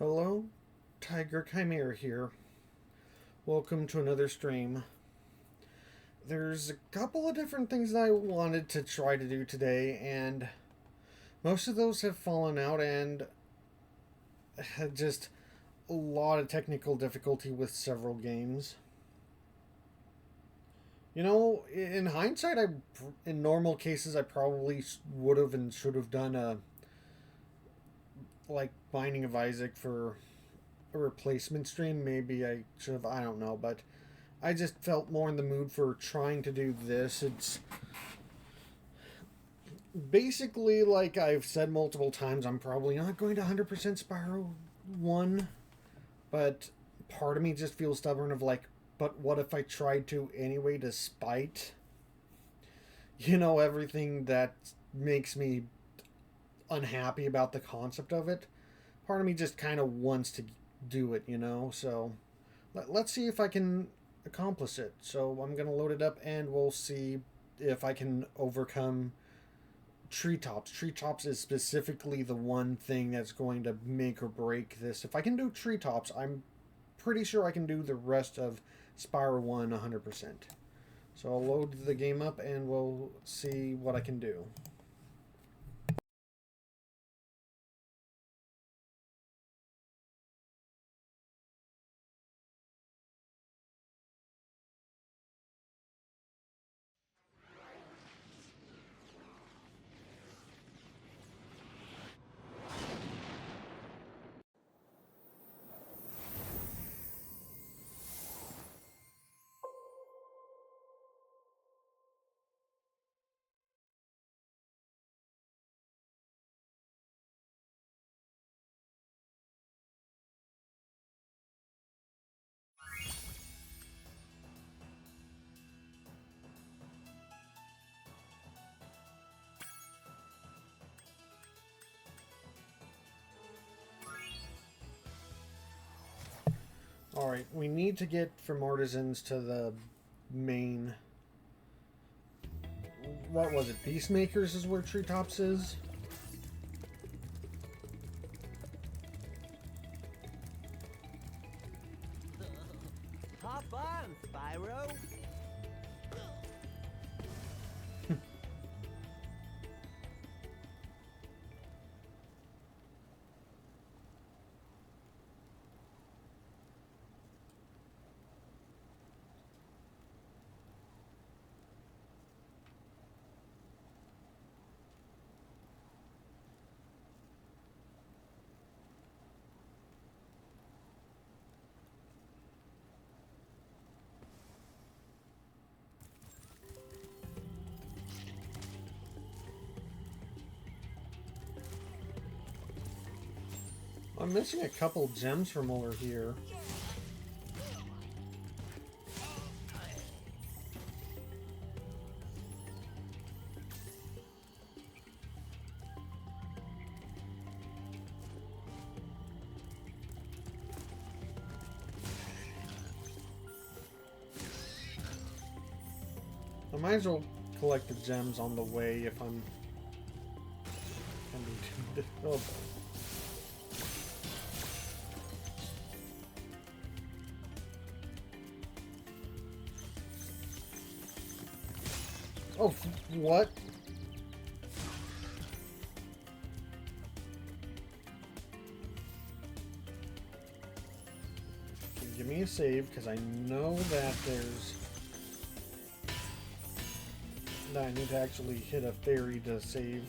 Hello, Tiger Chimera here. Welcome to another stream. There's a couple of different things that I wanted to try to do today, and most of those have fallen out and had just a lot of technical difficulty with several games. You know, in hindsight, in normal cases, I probably would have and should have done a like Binding of Isaac for a replacement stream. Maybe I should have. I don't know, but I just felt more in the mood for trying to do this. It's basically like I've said multiple times, I'm probably not going to 100% Spyro 1, but part of me just feels stubborn of like, but what if I tried to anyway despite, everything that makes me unhappy about the concept of it? Part of me just kind of wants to do it. So let's see if I can accomplish it. So I'm going to load it up and we'll see if I can overcome treetops. Treetops is specifically the one thing that's going to make or break this. If I can do treetops, I'm pretty sure I can do the rest of Spyro 1 100%. So I'll load the game up and we'll see what I can do. Alright, we need to get from artisans to the main. What was it? Beastmakers is where treetops is? Hop on, Spyro! I'm missing a couple gems from over here. I might as well collect the gems on the way if I'm... Oh. Oh, what? Give me a save, because I know that there's... I need to actually hit a fairy to save.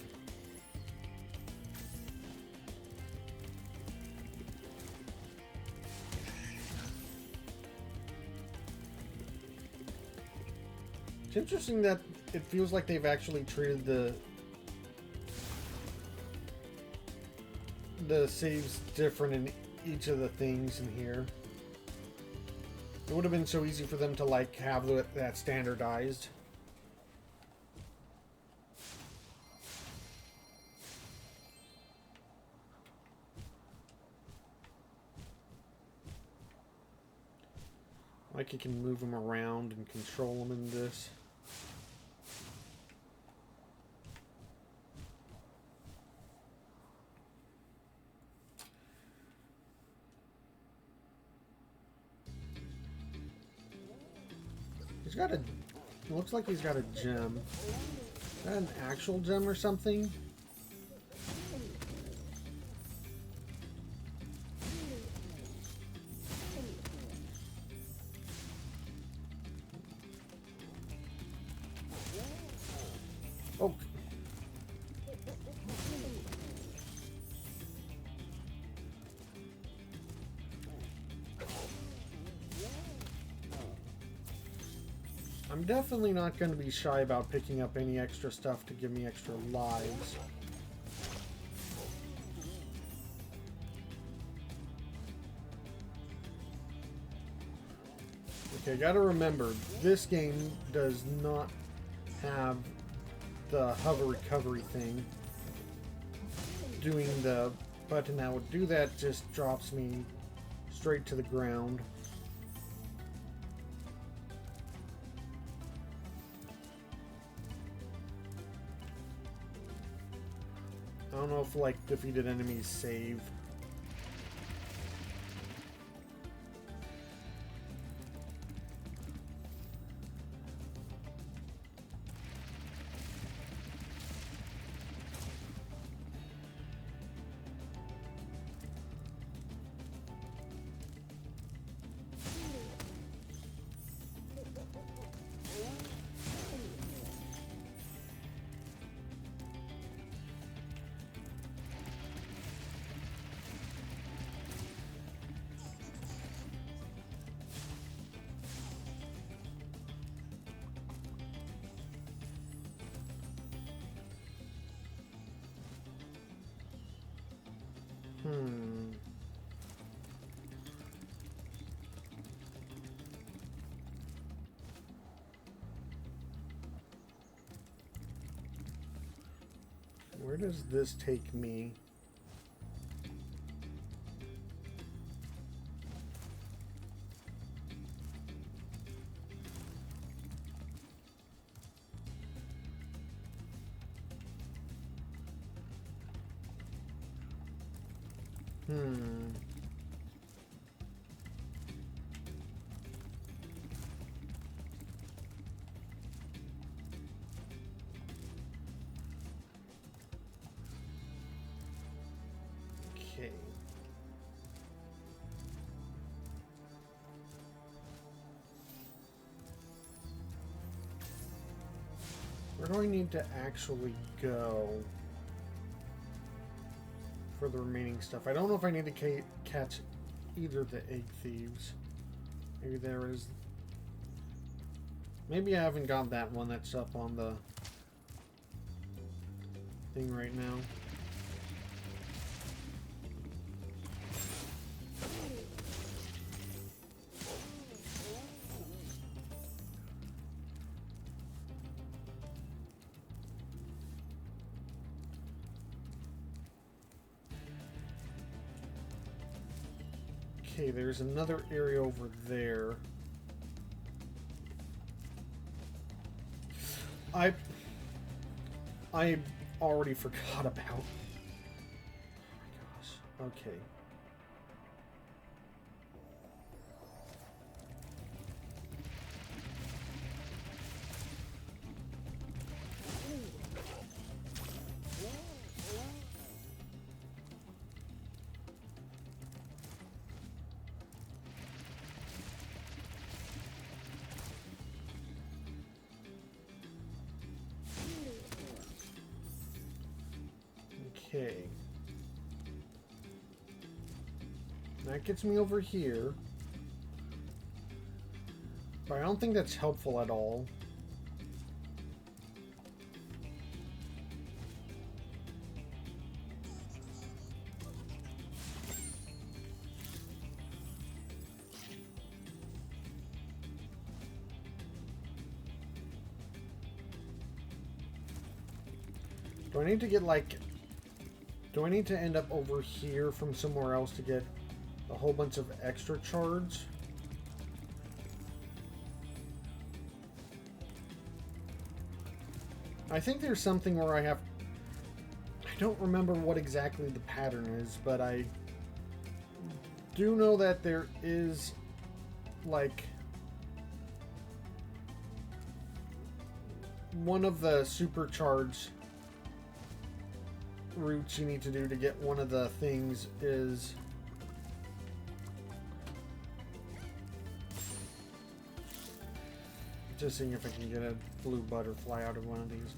It's interesting that it feels like they've actually treated the saves different in each of the things in here. It would have been so easy for them to like have that standardized. Like you can move them around and control them in this. He's got a... Looks like he's got a gem. Is that an actual gem or something? Oh. I'm definitely not going to be shy about picking up any extra stuff to give me extra lives. Okay, gotta remember, this game does not have the hover recovery thing. Doing the button that would do that just drops me straight to the ground. I don't know if, like, defeated enemies save. Where does this take me? Okay. Where do I need to actually go for the remaining stuff? I don't know if I need to catch either of the egg thieves. Maybe there is... Maybe I haven't got that one that's up on the thing right now. Okay, there's another area over there. I already forgot about. Oh my gosh. Okay. Okay. That gets me over here. But I don't think that's helpful at all. Do I need to get, like... Do I need to end up over here from somewhere else to get a whole bunch of extra shards? I think there's something where I have... I don't remember what exactly the pattern is, but I do know that there is, like... one of the supercharge routes you need to do to get one of the things is just seeing if I can get a blue butterfly out of one of these.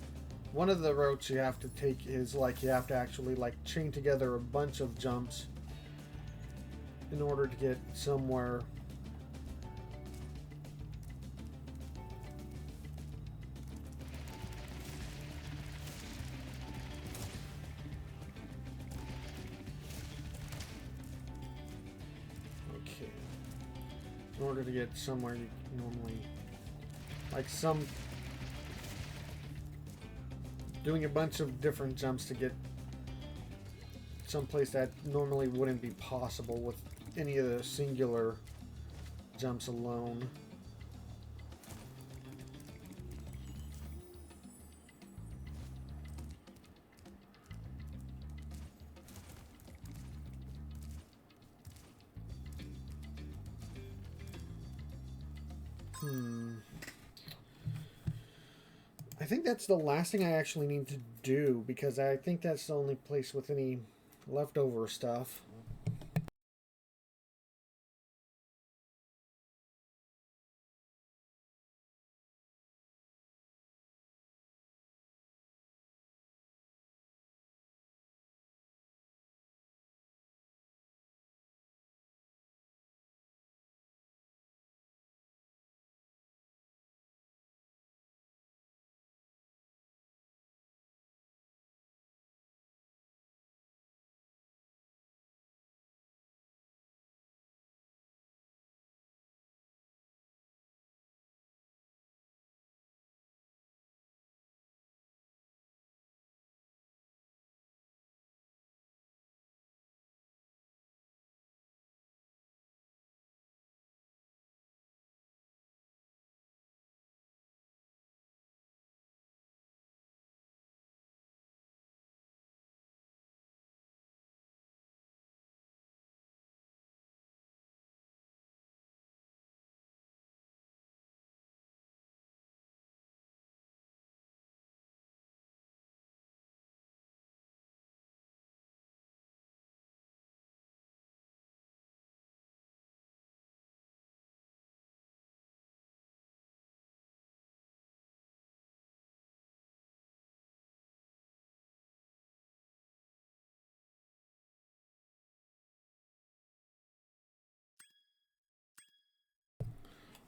One of the routes you have to take is like you have to actually like chain together a bunch of jumps in order to get somewhere. Okay. In order to get somewhere you normally like doing a bunch of different jumps to get someplace that normally wouldn't be possible with any of the singular jumps alone. I think that's the last thing I actually need to do, because I think that's the only place with any leftover stuff.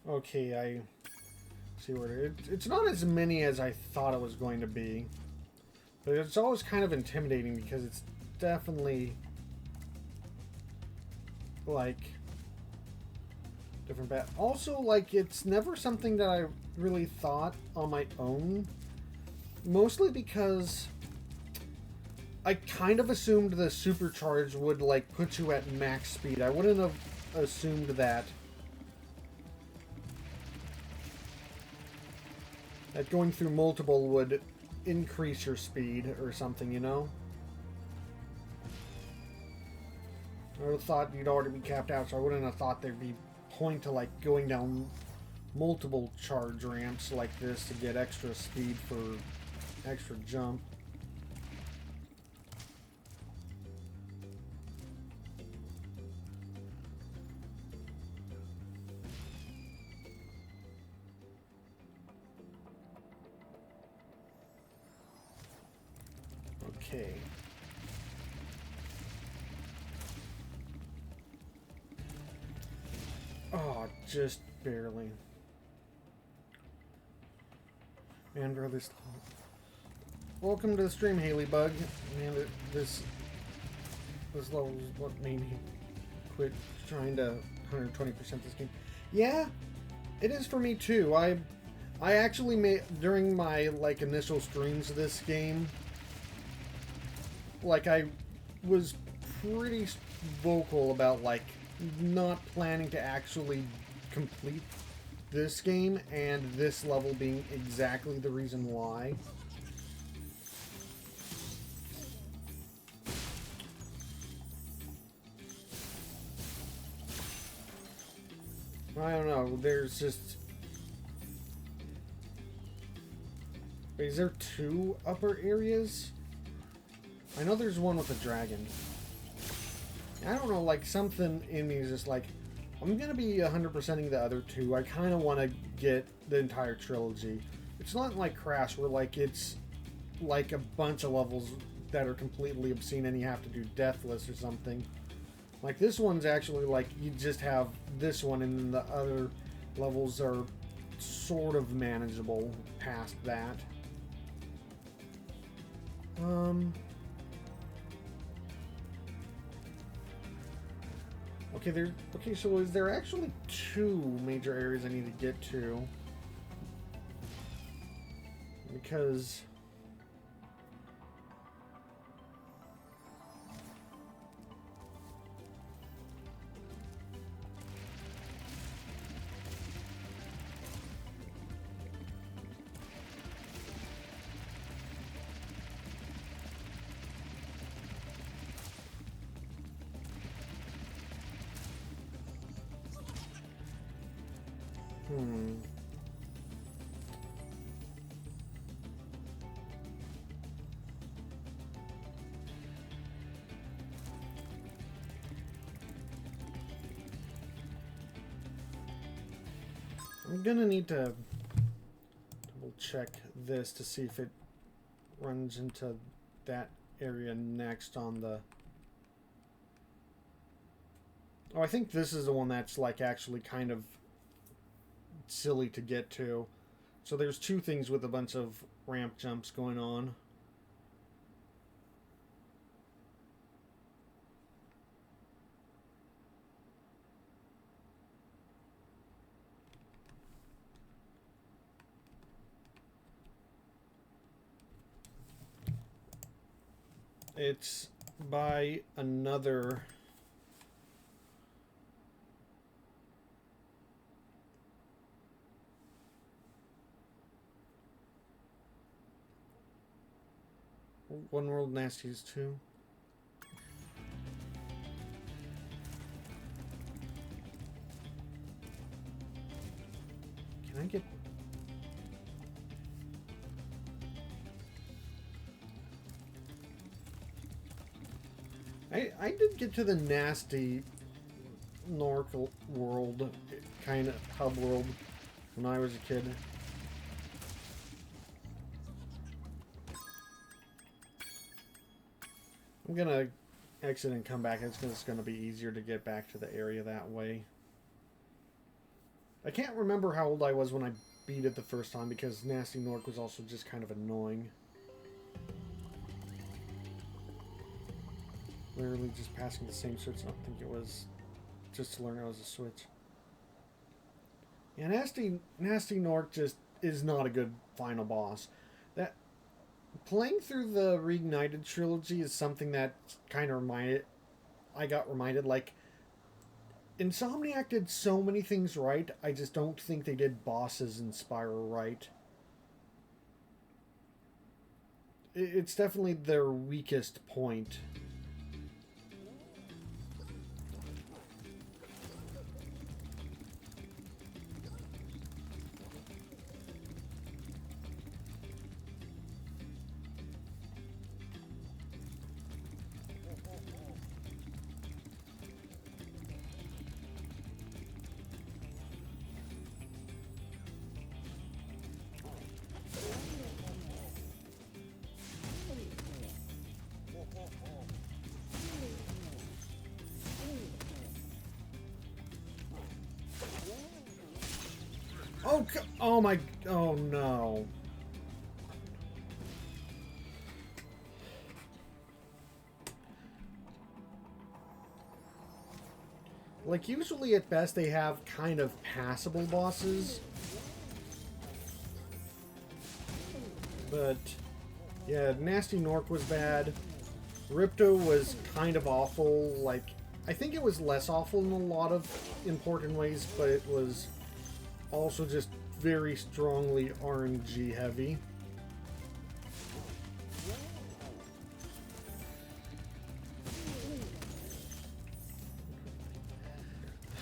Okay, I see where it's not as many as I thought it was going to be, but it's always kind of intimidating because it's definitely like different bat. Also, like, it's never something that I really thought on my own, mostly because I kind of assumed the supercharge would like put you at max speed. I wouldn't have assumed that going through multiple would increase your speed or something, you know? I would have thought you'd already be capped out, so I wouldn't have thought there'd be point to like going down multiple charge ramps like this to get extra speed for extra jump. Okay. Oh, just barely. Man, bro, this... Welcome to the stream, Haley Bug. Man, this level is what made me quit trying to 120% this game. Yeah, it is for me too. I actually made, during my like initial streams of this game, like I was pretty vocal about like not planning to actually complete this game, and this level being exactly the reason why. I don't know, there's just... Wait, is there two upper areas? I know there's one with a dragon. I don't know, like, something in me is just like, I'm gonna be 100%ing the other two. I kind of want to get the entire trilogy. It's not like Crash, where, like, it's like a bunch of levels that are completely obscene and you have to do deathless or something. Like, this one's actually, like, you just have this one and then the other levels are sort of manageable past that. Okay, so is there actually two major areas I need to get to? Because I'm gonna need to double check this to see if it runs into that area next on the... Oh, I think this is the one that's, like, actually kind of silly to get to. So there's two things with a bunch of ramp jumps going on. It's by another... One World Nasties 2. Can I get... I did get to the nasty Nork world, kind of hub world, when I was a kid. I'm gonna exit and come back. It's gonna be easier to get back to the area that way. I can't remember how old I was when I beat it the first time because Nasty Nork was also just kind of annoying. Literally just passing the same switch. I don't think it was just to learn it was a switch. Yeah, Nasty Nork just is not a good final boss. That playing through the Reignited trilogy is something that kind of I got reminded, like, Insomniac did so many things right, I just don't think they did bosses in Spyro right. It's definitely their weakest point. Oh my... Oh no. Like, usually at best they have kind of passable bosses. But, yeah, Nasty Nork was bad. Ripto was kind of awful. Like, I think it was less awful in a lot of important ways, but it was also just very strongly RNG heavy.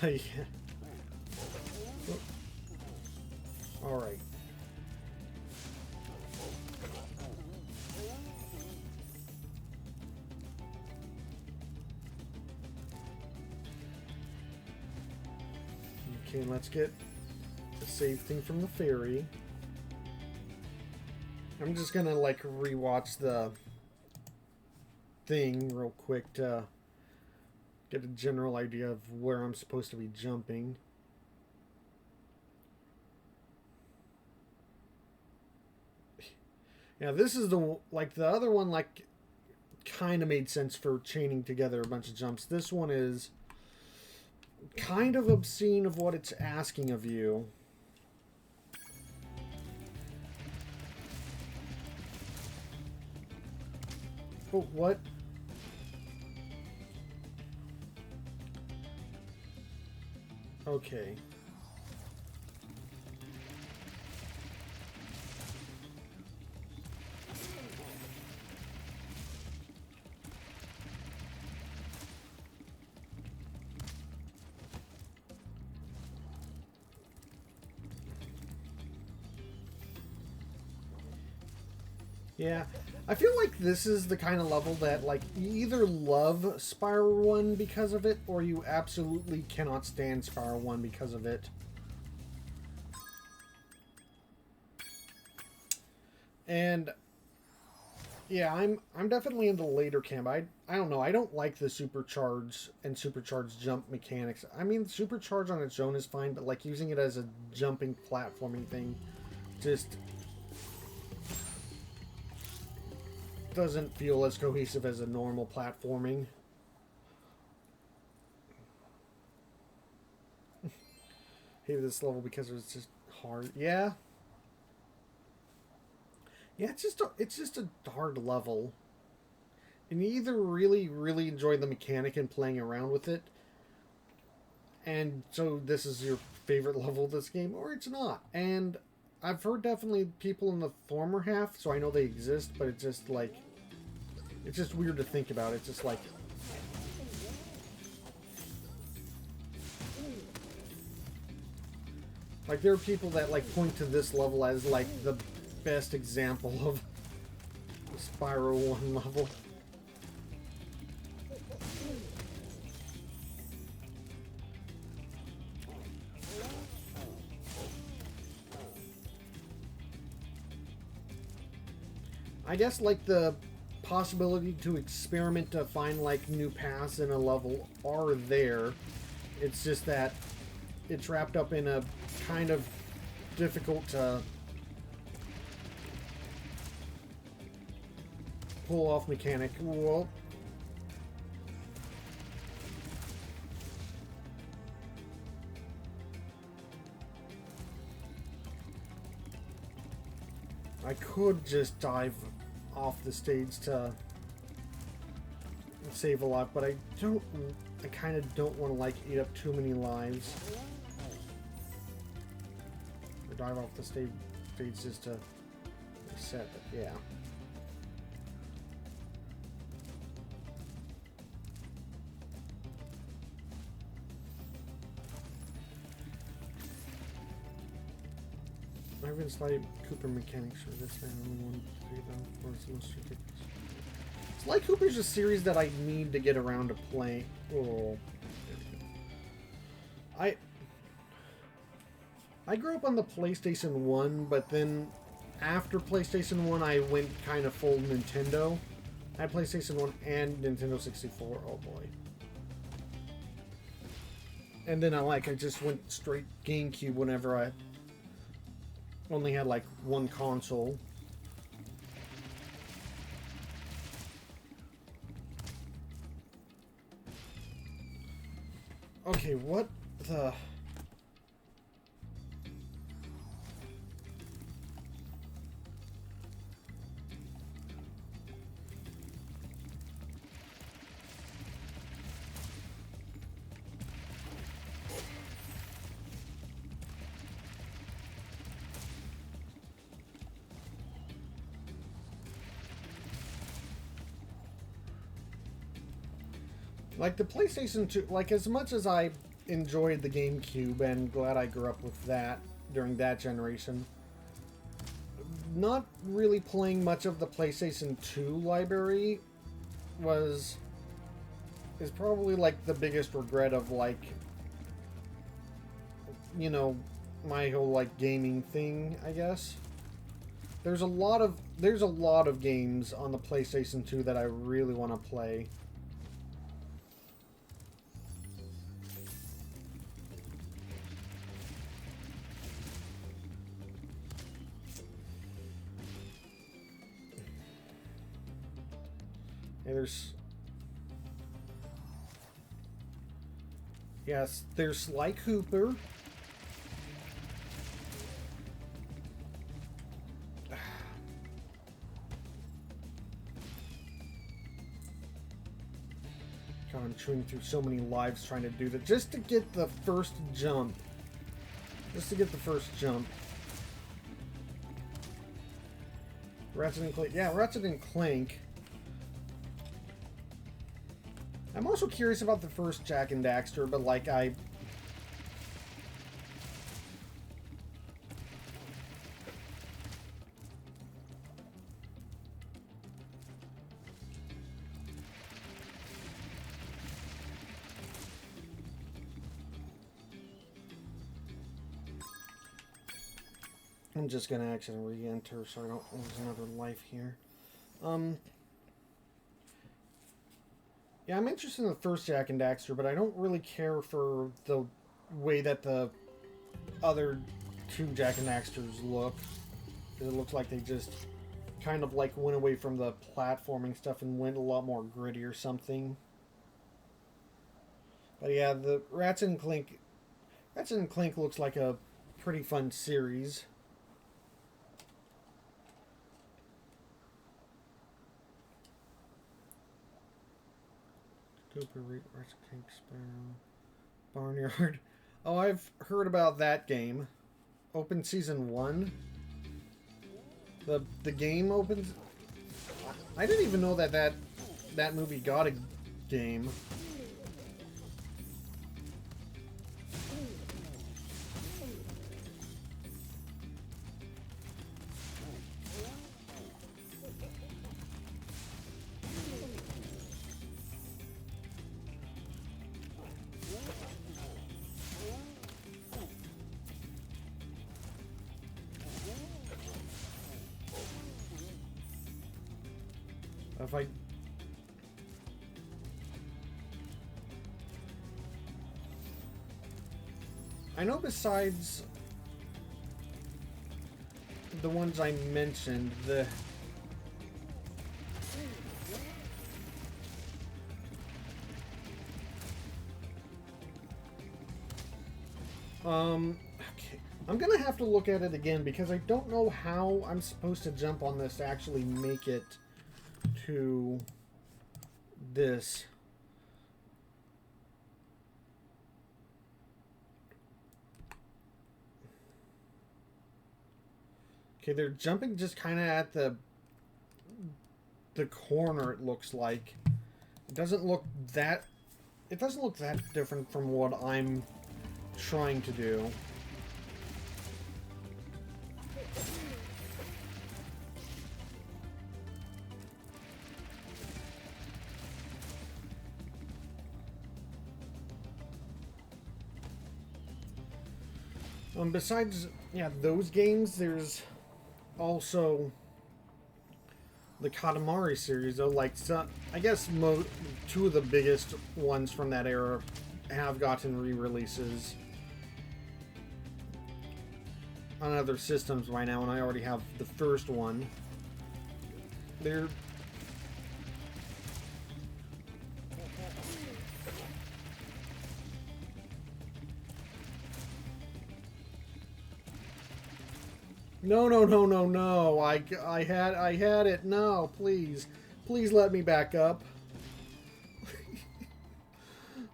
Yeah. Alright. Okay, let's get the save thing from the ferry. I'm just gonna like rewatch the thing real quick to get a general idea of where I'm supposed to be jumping. Yeah, this is the like the other one like kind of made sense for chaining together a bunch of jumps. This one is kind of obscene of what it's asking of you. Oh, what? Okay. Yeah, I feel like this is the kind of level that, like, you either love Spyro 1 because of it, or you absolutely cannot stand Spyro 1 because of it. And, yeah, I'm definitely in the later camp. I don't know, I don't like the supercharge and supercharged jump mechanics. I mean, supercharge on its own is fine, but, like, using it as a jumping platforming thing just doesn't feel as cohesive as a normal platforming. Hate this level because it's just hard. Yeah. Yeah, it's just a hard level. And you either really enjoy the mechanic and playing around with it, and so this is your favorite level of this game, or it's not. And I've heard definitely people in the former half, so I know they exist, but it's just like it's just weird to think about. It's just like there are people that like point to this level as like the best example of the Spyro 1 level. I guess like the possibility to experiment to find like new paths in a level are there. It's just that it's wrapped up in a kind of difficult to pull off mechanic. Well, I could just dive off the stage to save a lot, but I kind of don't want to like eat up too many lives. Or dive off the stage just to reset, but yeah. I've been Sly Cooper mechanics for this and only one to three them for its most ridiculous. Sly Cooper's a series that I need to get around to play. Oh, I grew up on the PlayStation 1, but then after PlayStation 1 I went kind of full Nintendo. I had PlayStation 1 and Nintendo 64. Oh boy. And then I just went straight GameCube whenever I only had like one console. Okay, what the... Like the PlayStation 2, like as much as I enjoyed the GameCube and glad I grew up with that during that generation, not really playing much of the PlayStation 2 library is probably like the biggest regret of like you know, my whole like gaming thing, I guess. There's a lot of games on the PlayStation 2 that I really want to play. Hey, there's Sly Cooper. God, I'm chewing through so many lives trying to do that just to get the first jump. Just to get the first jump. Ratchet and Clank. Yeah, Ratchet and Clank. I'm also curious about the first Jak and Daxter, but like I'm just gonna accidentally re-enter so I don't lose another life here. Yeah, I'm interested in the first Jak and Daxter, but I don't really care for the way that the other two Jak and Daxters look. It looks like they just kind of like went away from the platforming stuff and went a lot more gritty or something. But yeah, the Ratchet and Clank looks like a pretty fun series. Cooper, Ratchet, Clank, Spyro, Barnyard. Oh, I've heard about that game. Open Season 1. The game opens... I didn't even know that movie got a game. If I know besides the ones I mentioned, okay. I'm gonna have to look at it again because I don't know how I'm supposed to jump on this to actually make it to this. Okay, they're jumping just kind of at the corner, it looks like. It doesn't look that different from what I'm trying to do. Besides, yeah, those games, there's also the Katamari series, though. Like, so, I guess two of the biggest ones from that era have gotten re-releases on other systems by now, and I already have the first one. They're... No, no, no, no, no. I had it. No, please. Please let me back up.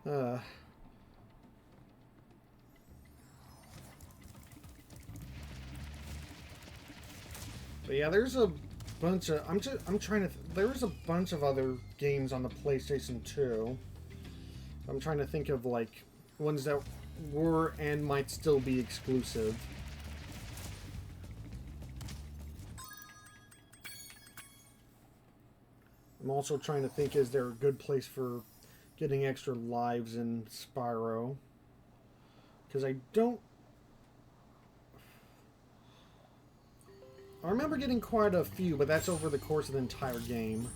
But yeah, there's a bunch of I'm trying to there's a bunch of other games on the PlayStation 2. I'm trying to think of like ones that were and might still be exclusive. I'm also trying to think, is there a good place for getting extra lives in Spyro? Because I don't I remember getting quite a few, but that's over the course of the entire game.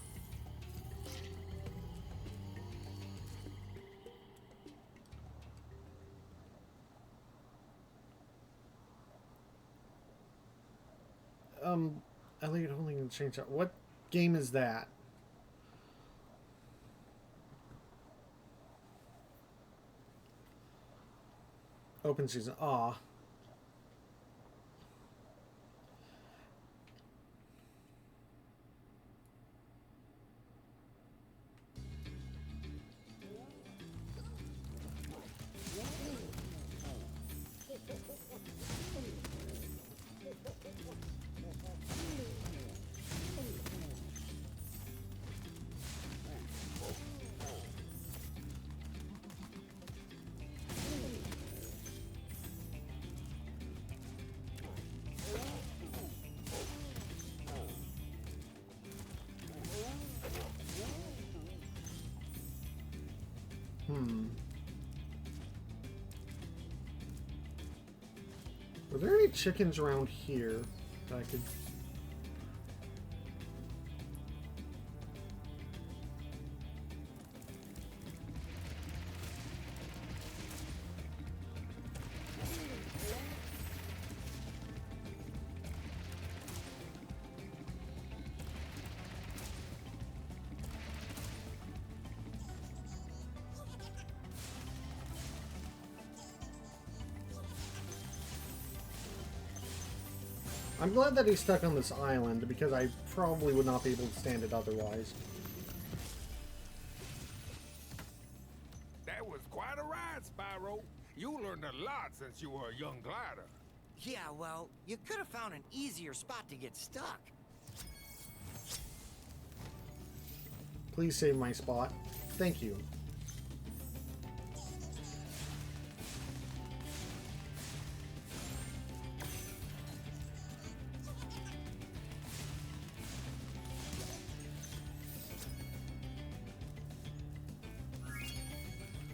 Elliot holding the chainsaw. What game is that? Open season. Aw. Were there any chickens around here that I could... I'm glad that he's stuck on this island, because I probably would not be able to stand it otherwise. That was quite a ride, Spyro. You learned a lot since you were a young glider. Yeah, well, you could have found an easier spot to get stuck. Please save my spot. Thank you.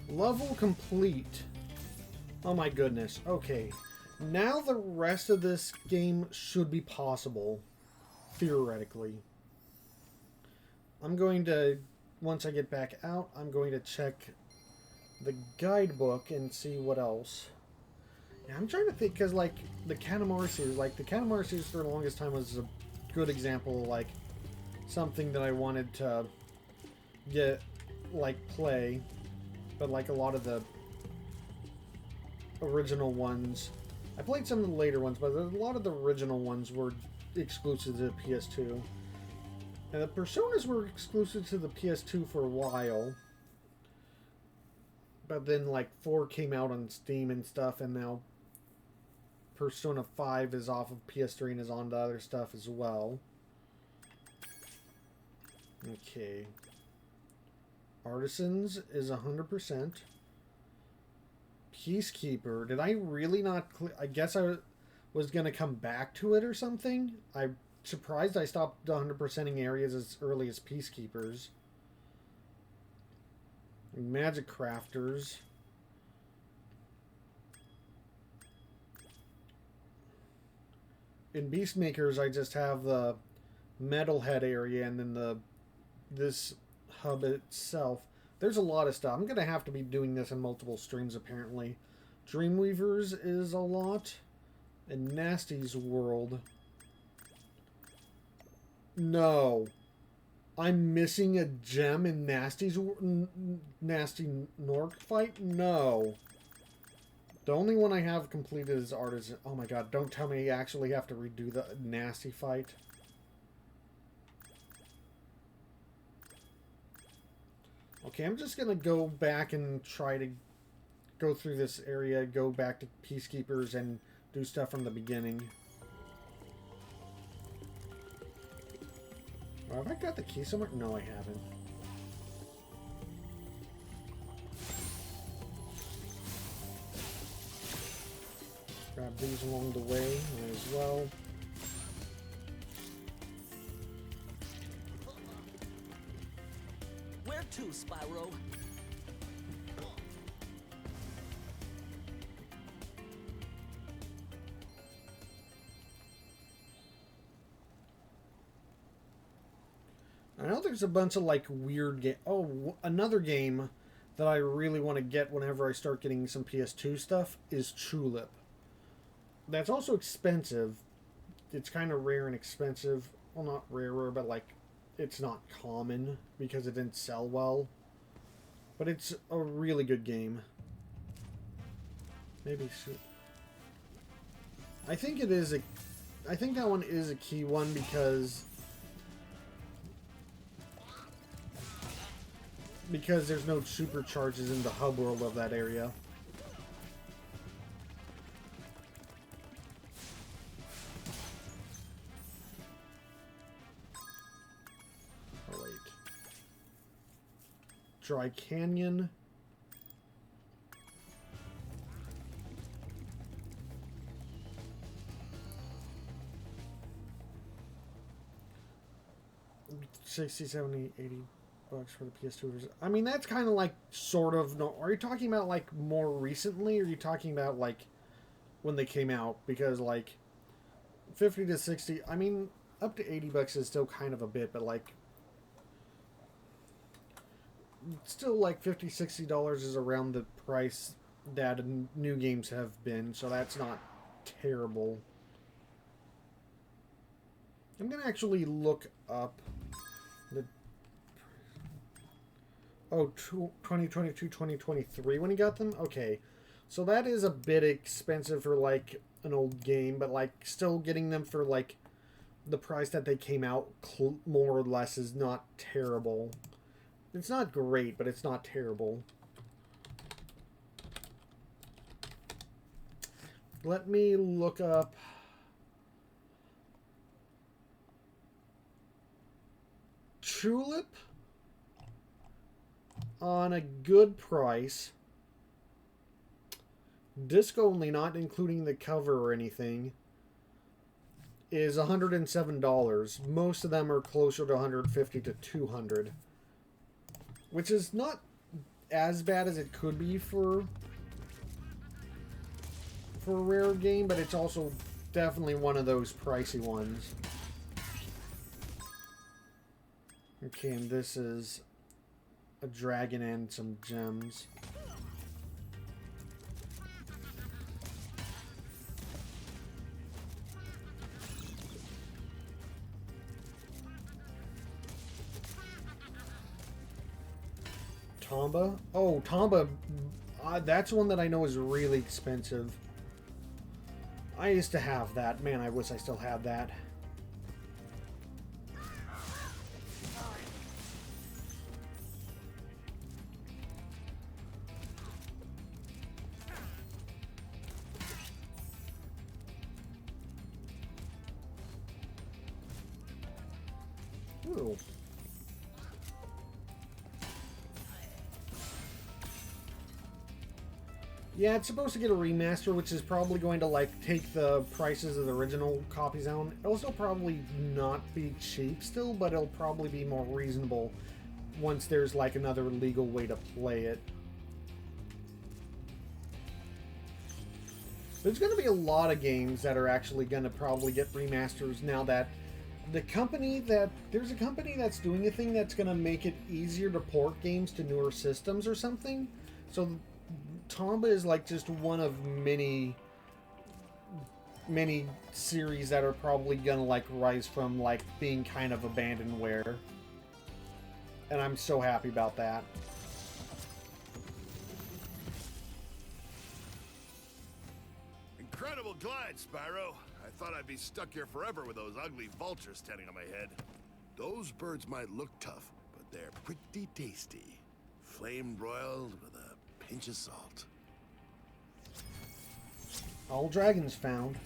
Level complete. Oh my goodness. Okay. Now the rest of this game should be possible. Theoretically. I'm going to, once I get back out, I'm going to check the guidebook and see what else. Yeah, I'm trying to think, because like the Katamari series, for the longest time was a good example of like something that I wanted to get, like, play. But like a lot of the original ones, I played some of the later ones, but a lot of the original ones were exclusive to the PS2. And the Personas were exclusive to the PS2 for a while. But then like 4 came out on Steam and stuff, and now Persona 5 is off of PS3 and is on to other stuff as well. Okay. Artisans is 100%. Peacekeeper. Did I really not... I guess I was going to come back to it or something? I'm surprised I stopped 100%ing areas as early as Peacekeepers. Magic Crafters. In Beastmakers, I just have the Metalhead area and then this hub itself. There's a lot of stuff. I'm gonna have to be doing this in multiple streams apparently. Dreamweavers is a lot. And Nasty's World. No. I'm missing a gem in Nasty Nork fight? No. The only one I have completed is Artisan. Oh my god, don't tell me I actually have to redo the Nasty fight. Okay, I'm just gonna go back and try to go through this area, go back to Peacekeepers, and do stuff from the beginning. Have I got the key somewhere? No, I haven't. Grab these along the way as well. Where to, Spyro? there's a bunch of like weird game. Oh, another game that I really want to get whenever I start getting some PS2 stuff is Tulip. That's also expensive. It's kind of rare and expensive. Well, not rarer, but like it's not common because it didn't sell well. But it's a really good game. Maybe I think it is a. I think that one is a key one because there's no supercharges in the hub world of that area. Oh, wait. Dry Canyon. $60, $70, $80 for the PS2 version. I mean, that's kind of like sort of. No, are you talking about like more recently, or are you talking about like when they came out? Because like 50 to 60. I mean, up to $80 is still kind of a bit, but like still like $50, $60 is around the price that new games have been. So that's not terrible. I'm gonna actually look up. Oh, 2022, 2023 when he got them? Okay. So that is a bit expensive for, like, an old game, but, like, still getting them for, like, the price that they came out more or less is not terrible. It's not great, but it's not terrible. Let me look up... Tulip? On a good price, disc only, not including the cover or anything, is $107. Most of them are closer to $150 to $200, which is not as bad as it could be for a rare game, but it's also definitely one of those pricey ones. Okay, and this is a dragon and some gems. Tomba? Oh, Tomba. That's one that I know is really expensive. I used to have that. Man, I wish I still had that. Ooh. Yeah, it's supposed to get a remaster, which is probably going to, like, take the prices of the original copies down. It'll still probably not be cheap still, but it'll probably be more reasonable once there's, like, another legal way to play it. There's going to be a lot of games that are actually going to probably get remasters now that there's a company that's doing a thing that's going to make it easier to port games to newer systems or something. So Tomba is like just one of many series that are probably going to like rise from like being kind of abandonware. And I'm so happy about that. Incredible glide, Spyro. I thought I'd be stuck here forever with those ugly vultures standing on my head. Those birds might look tough, but they're pretty tasty. Flame broiled with a pinch of salt. All dragons found.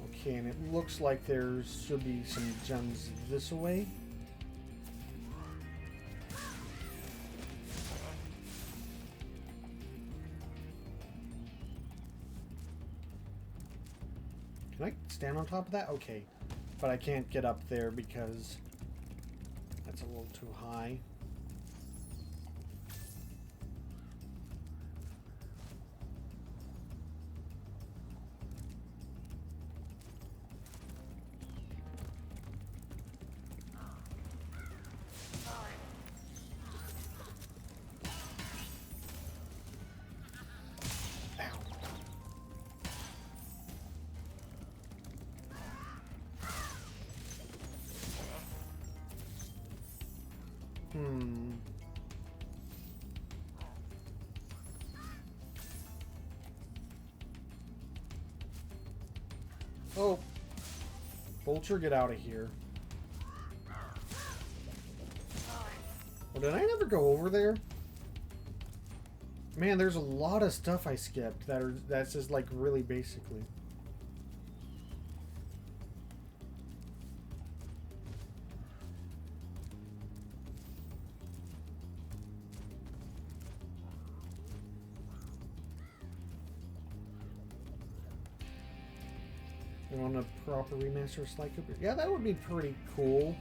Okay, and it looks like there should be some gems this way. Can I stand on top of that? Okay. But I can't get up there because that's a little too high. Hmm. Oh. Vulture, get out of here. Well, did I never go over there? Man, there's a lot of stuff I skipped that's just like really basically. You want a proper remaster of Sly Cooper? Yeah, that would be pretty cool.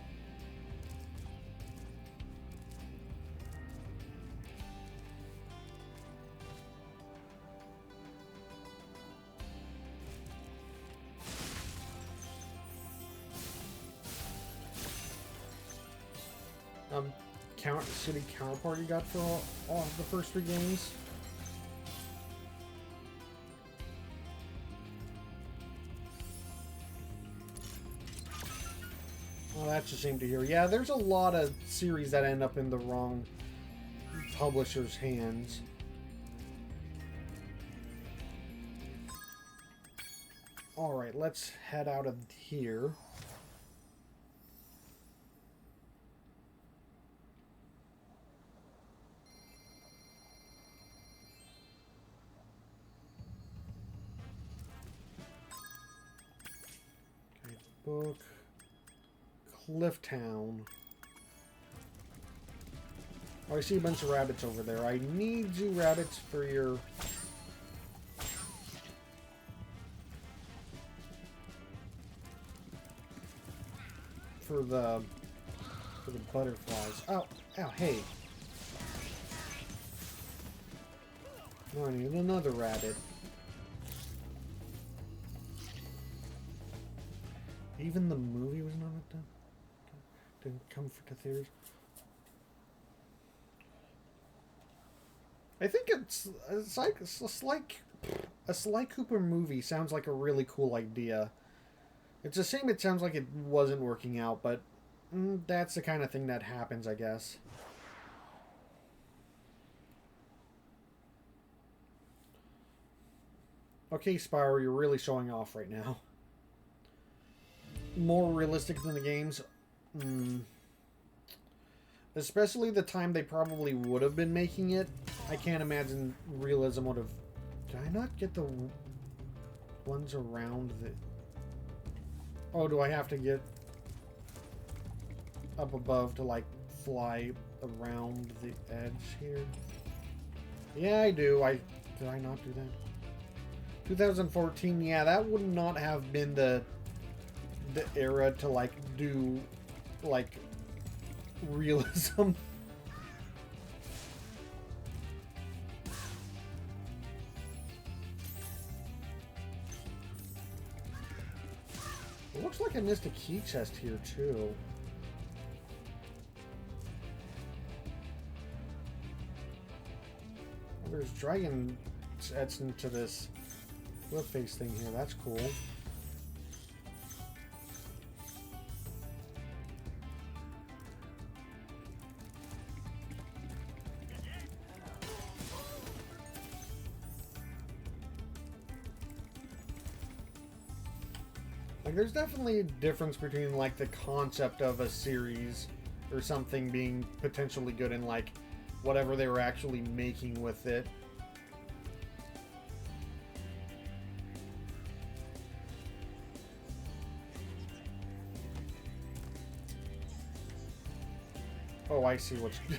City counterpart you got for all the first 3 games. Oh, that's a shame to hear. Yeah, there's a lot of series that end up in the wrong publisher's hands. Alright, let's head out of here. Okay, book. Clifftown. Oh, I see a bunch of rabbits over there. I need you rabbits for your... For the butterflies. Oh, ow, hey. No, I need another rabbit. Even the movie was not done. Didn't come to theaters. I think it's like a Sly Cooper movie sounds like a really cool idea. It's a shame it sounds like it wasn't working out, but that's the kind of thing that happens, I guess. Okay, Spyro, you're really showing off right now. More realistic than the games. Especially the time they probably would have been making it. I can't imagine realism would have... Did I not get the ones around the... Oh, do I have to get up above to, like, fly around the edge here? Yeah, I do. Did I not do that? 2014, yeah, that would not have been the era to, like, do, like, realism. It looks like I missed a key chest here, too. Well, there's dragon etched into this flip face thing here. That's cool. Like, there's definitely a difference between, like, the concept of a series or something being potentially good and, like, whatever they were actually making with it. Oh, I see what you...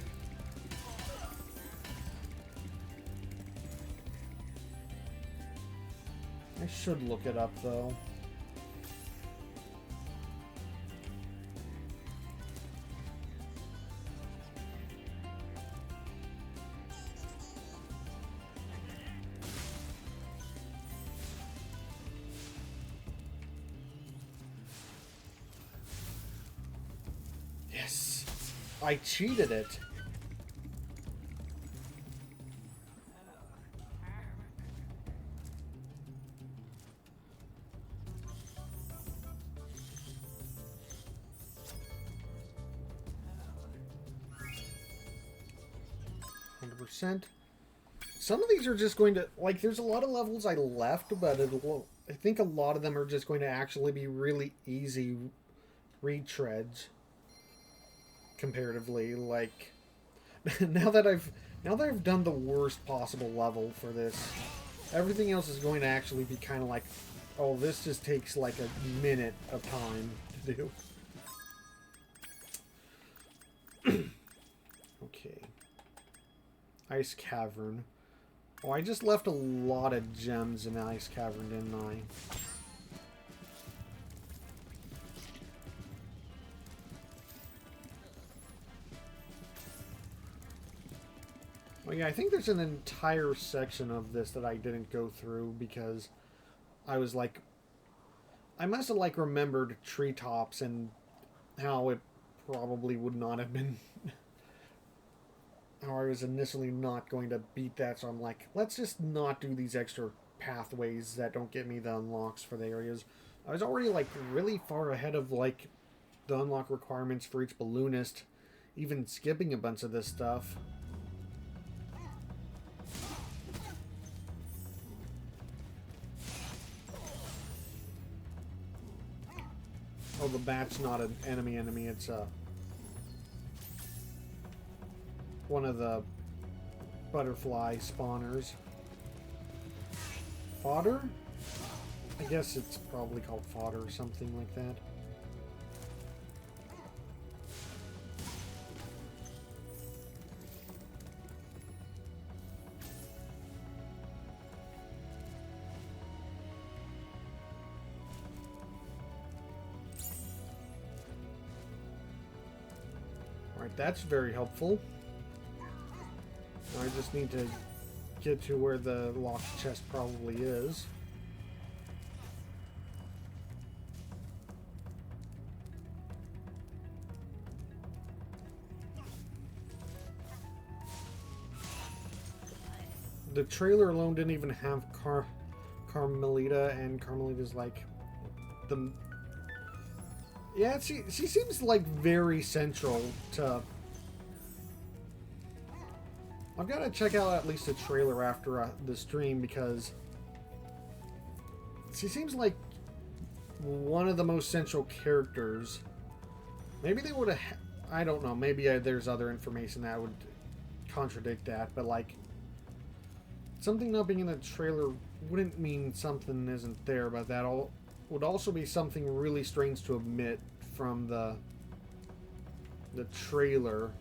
I should look it up, though. Yes! I cheated it! 100%. Some of these are just going to, like, there's a lot of levels I left, but I think a lot of them are just going to actually be really easy retreads comparatively. Like, now that I've done the worst possible level for this, everything else is going to actually be kind of like, oh, this just takes like a minute of time to do. Okay. Ice Cavern. Oh, I just left a lot of gems in the Ice Cavern, didn't I? Well, yeah, I think there's an entire section of this that I didn't go through because I was like, I must have like remembered treetops and how it probably would not have been, how I was initially not going to beat that. So I'm like, let's just not do these extra pathways that don't get me the unlocks for the areas. I was already like really far ahead of like the unlock requirements for each balloonist, even skipping a bunch of this stuff. Oh, the bat's not an enemy, it's one of the butterfly spawners. Fodder? I guess it's probably called fodder or something like that. Alright, that's very helpful. I just need to get to where the locked chest probably is. The trailer alone didn't even have Carmelita, and Carmelita's like the... Yeah, she seems like very central to... I've got to check out at least a trailer after the stream because she seems like one of the most central characters. Maybe they would have... I don't know. Maybe there's other information that would contradict that, but like... Something not being in the trailer wouldn't mean something isn't there, but that would also be something really strange to omit from the trailer.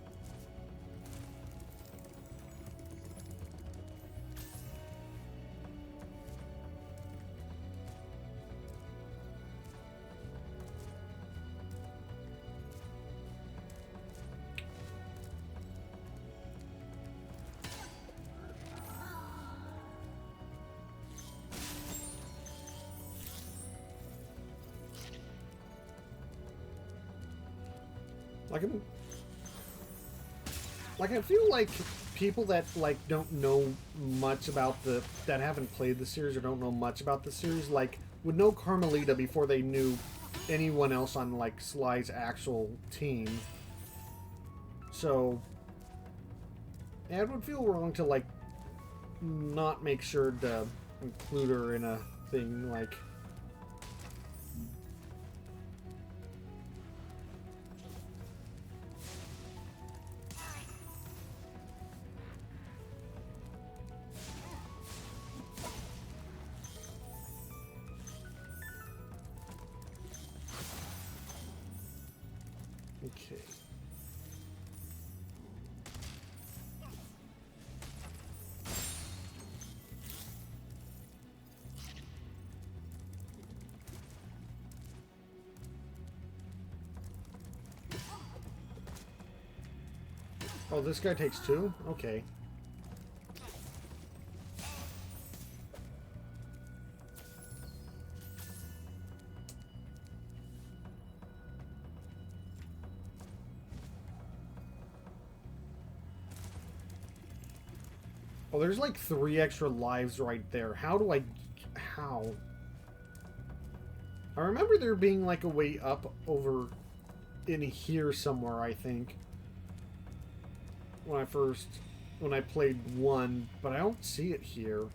I feel like people that like don't know much about that haven't played the series or don't know much about the series like would know Carmelita before they knew anyone else on like Sly's actual team. So yeah, it would feel wrong to like not make sure to include her in a thing like. Okay. Oh, this guy takes two? Okay. Oh, there's like 3 extra lives right there. How? I remember there being like a way up over in here somewhere, I think. When I first when I played 1, but I don't see it here.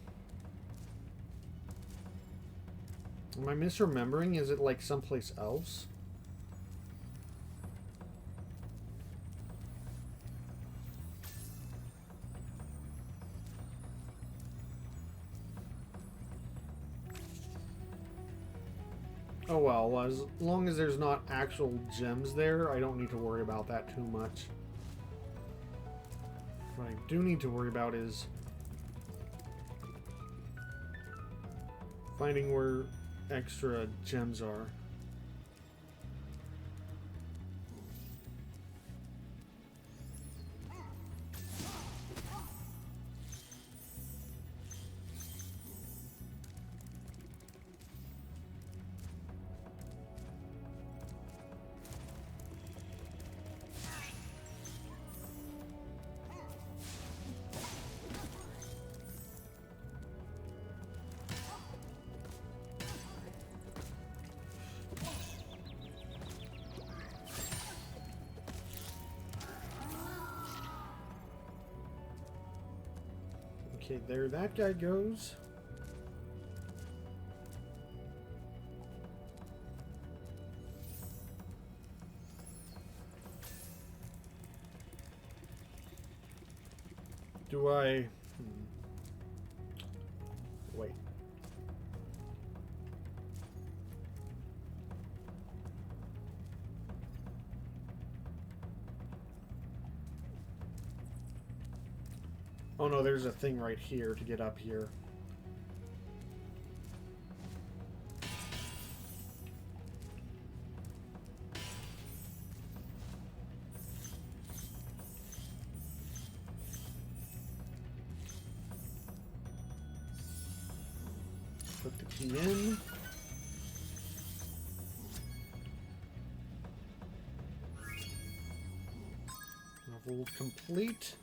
Am I misremembering? Is it like someplace else? Oh well, as long as there's not actual gems there, I don't need to worry about that too much. What I do need to worry about is finding where extra gems are. Okay, there that guy goes. Do I... Wait. Oh no, there's a thing right here to get up here. Put the key in. Level complete.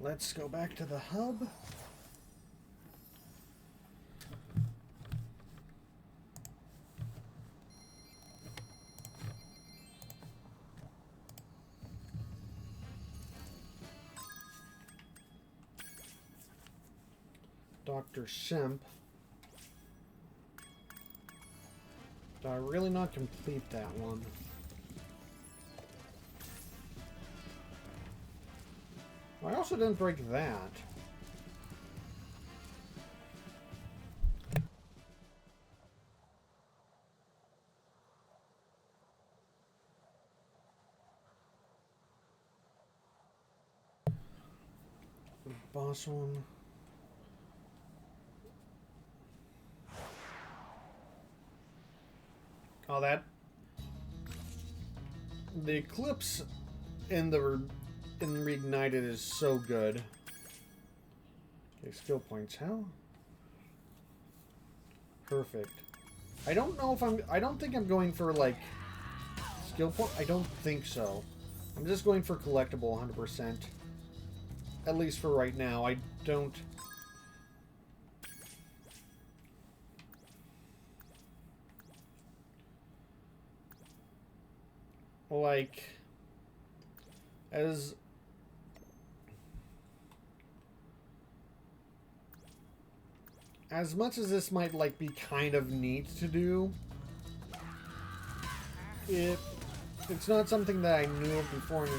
Let's go back to the hub. Dr. Shemp. Did I really not complete that one? I also didn't break that. The boss one. Oh, that... The eclipse in Reignited is so good. Okay, skill points. How? Perfect. I don't know if I don't think I'm going for, like, skill point. I don't think so. I'm just going for collectible 100%. At least for right now. I don't... Like... As much as this might, like, be kind of neat to do, it's not something that I knew of before, and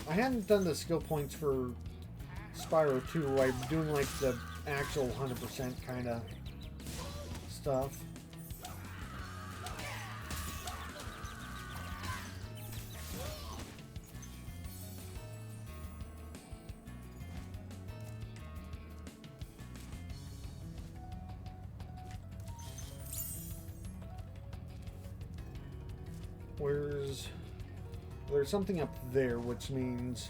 I hadn't done the skill points for Spyro 2, where I'm doing, like, the actual 100% kind of stuff. There's something up there, which means...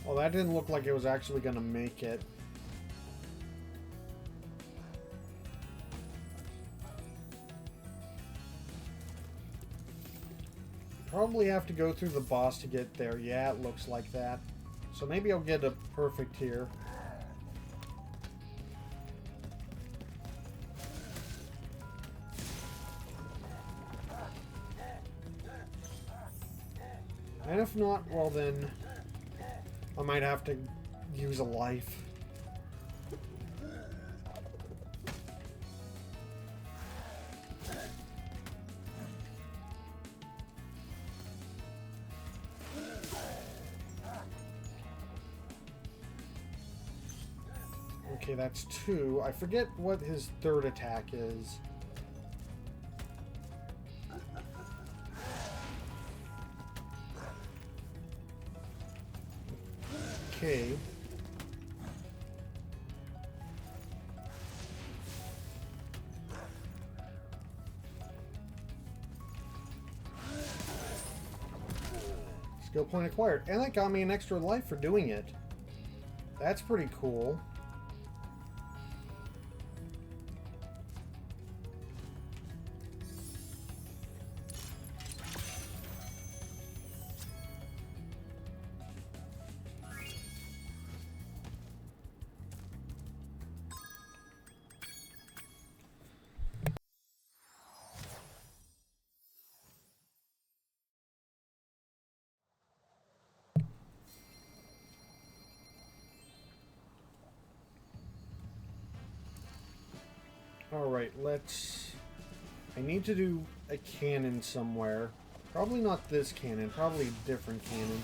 Well, that didn't look like it was actually going to make it. probably have to go through the boss to get there. Yeah, it looks like that. So maybe I'll get a perfect here. And if not, well then, I might have to use a life. Okay, that's 2. I forget what his third attack is. Okay. Skill point acquired. And that got me an extra life for doing it. That's pretty cool. Alright, let's... I need to do a cannon somewhere. Probably not this cannon, probably a different cannon.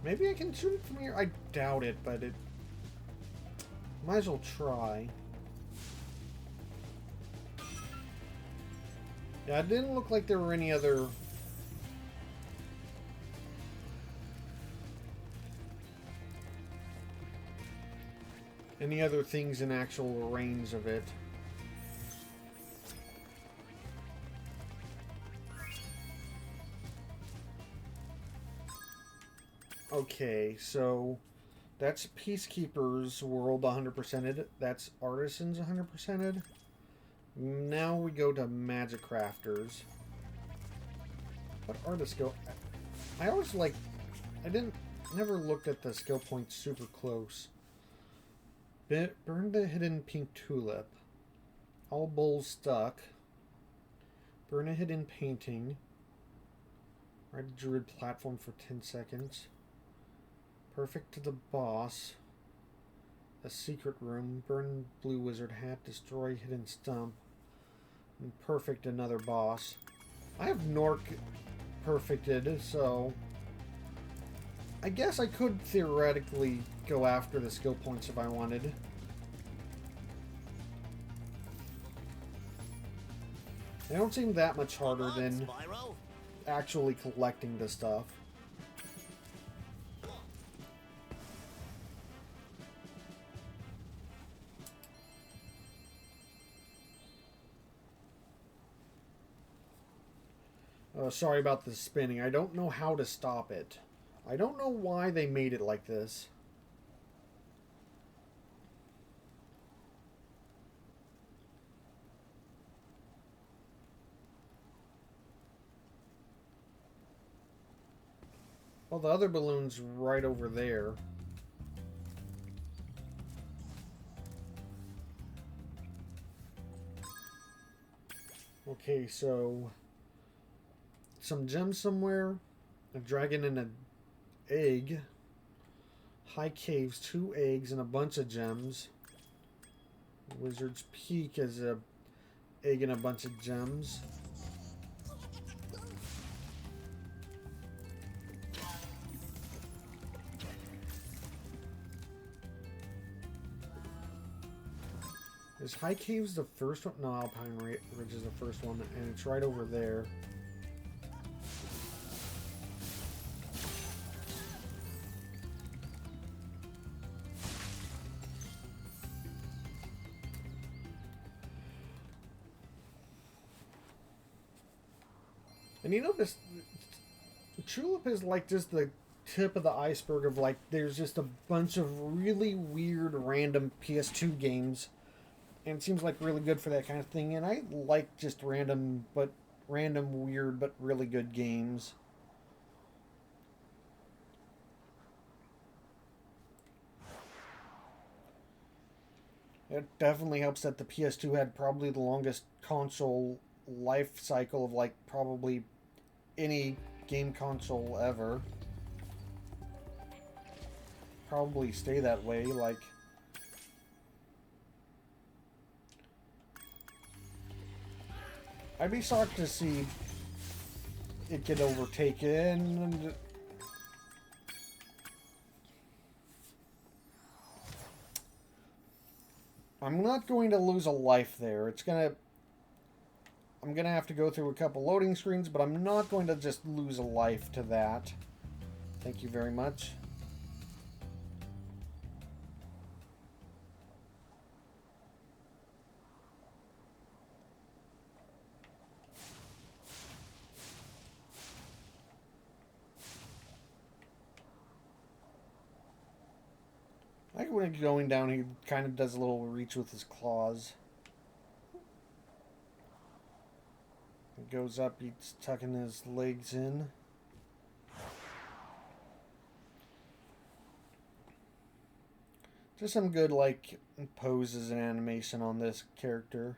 Maybe I can shoot it from here? I doubt it, but it... Might as well try. Yeah, it didn't look like there were any other... things in actual range of it. Okay, so that's Peacekeeper's World 100%ed. That's Artisans 100%ed. Now we go to Magic Crafters. What are the skill? I always like... never looked at the skill points super close. Burn the hidden pink tulip. All bowls stuck. Burn a hidden painting. Ride a druid platform for 10 seconds. Perfect to the boss. A secret room. Burn blue wizard hat. Destroy hidden stump. And perfect another boss. I have Nork perfected, so... I guess I could theoretically go after the skill points if I wanted. They don't seem that much harder than actually collecting the stuff. Sorry about the spinning. I don't know how to stop it. I don't know why they made it like this. Well, the other balloon's right over there. Okay, so... some gems somewhere. A dragon and an egg. High caves, 2 eggs and a bunch of gems. Wizard's Peak is a egg and a bunch of gems. Is High Caves the first one? No, Alpine Ridge is the first one, and it's right over there. And you know this, Tulip is like just the tip of the iceberg of like there's just a bunch of really weird random PS2 games, and it seems like really good for that kind of thing. And I like just random weird but really good games. It definitely helps that the PS2 had probably the longest console life cycle of like probably any game console ever. Probably stay that way, like I'd be shocked to see it get overtaken. I'm not going to lose a life there. I'm gonna have to go through a couple loading screens, but I'm not going to just lose a life to that. Thank you very much. I like when he's going down, he kind of does a little reach with his claws. He goes up, he's tucking his legs in. Just some good, like, poses and animation on this character.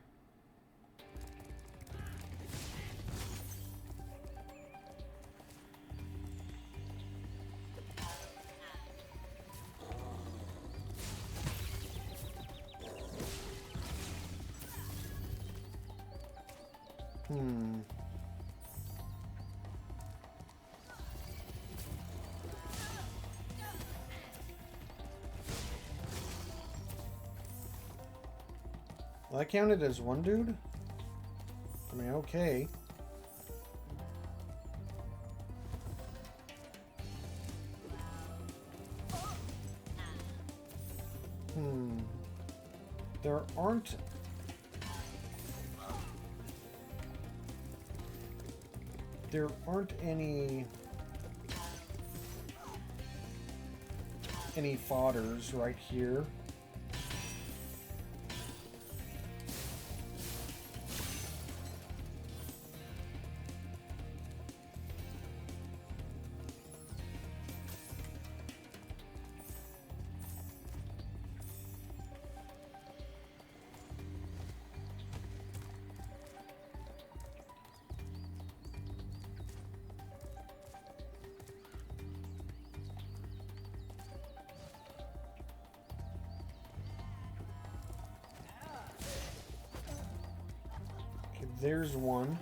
Well, that counted as one dude? I mean, okay. There aren't... There aren't any fodders right here. There's one.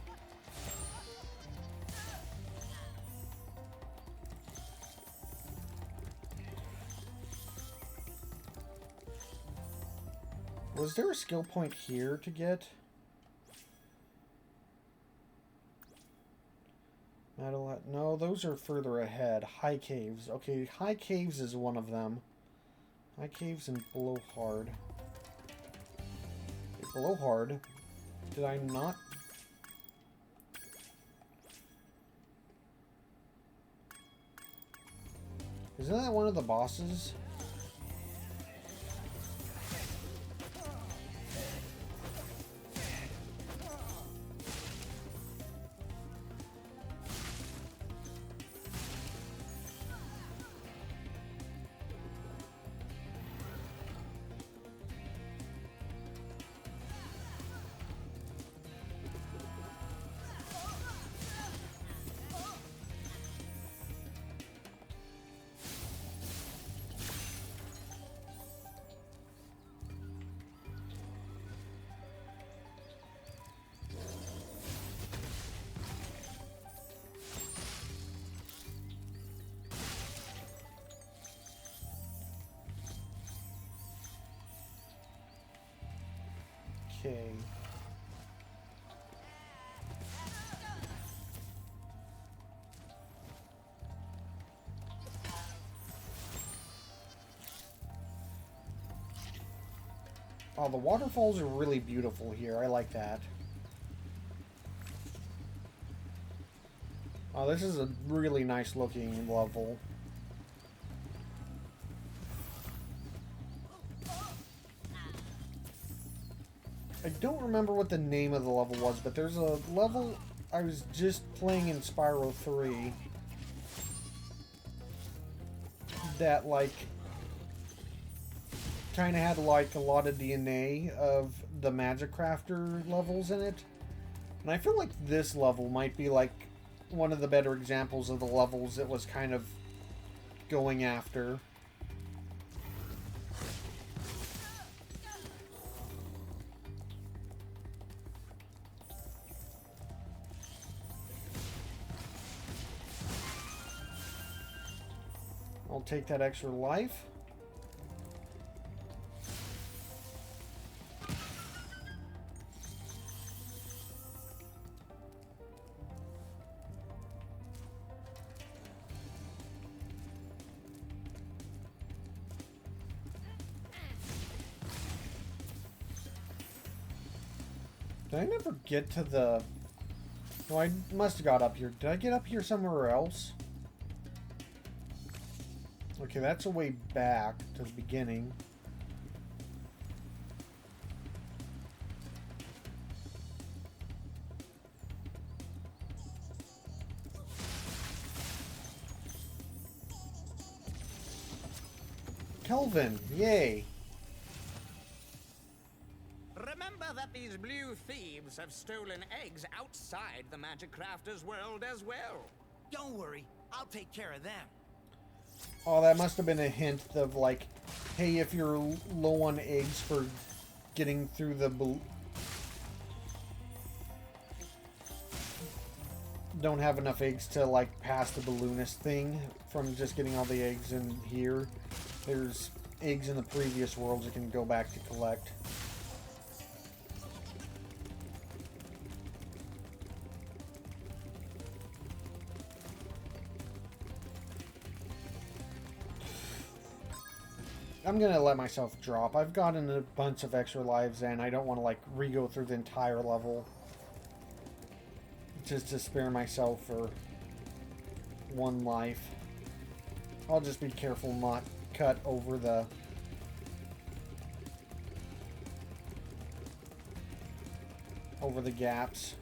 Was there a skill point here to get? No, those are further ahead. High caves. Okay, high caves is one of them. High caves and blowhard. Okay, blowhard. Did I not? Isn't that one of the bosses? Okay. Oh, the waterfalls are really beautiful here. I like that. Oh, this is a really nice looking level. I don't remember what the name of the level was, but there's a level I was just playing in Spyro 3 that, like, kind of had, like, a lot of DNA of the Magic Crafter levels in it. And I feel like this level might be, like, one of the better examples of the levels it was kind of going after. I'll take that extra life. Did I never get to the... Oh, I must have got up here. Did I get up here somewhere else? Okay, that's a way back to the beginning. Kelvin, yay! Remember that these blue thieves have stolen eggs outside the Magic Crafter's world as well. Don't worry, I'll take care of them. Oh, that must have been a hint of, like, hey, if you're low on eggs for getting through the... don't have enough eggs to, like, pass the balloonist thing from just getting all the eggs in here. There's eggs in the previous worlds you can go back to collect. I'm gonna let myself drop. I've gotten a bunch of extra lives and I don't want to, like, re-go through the entire level just to spare myself for one life. I'll just be careful not cut over the gaps.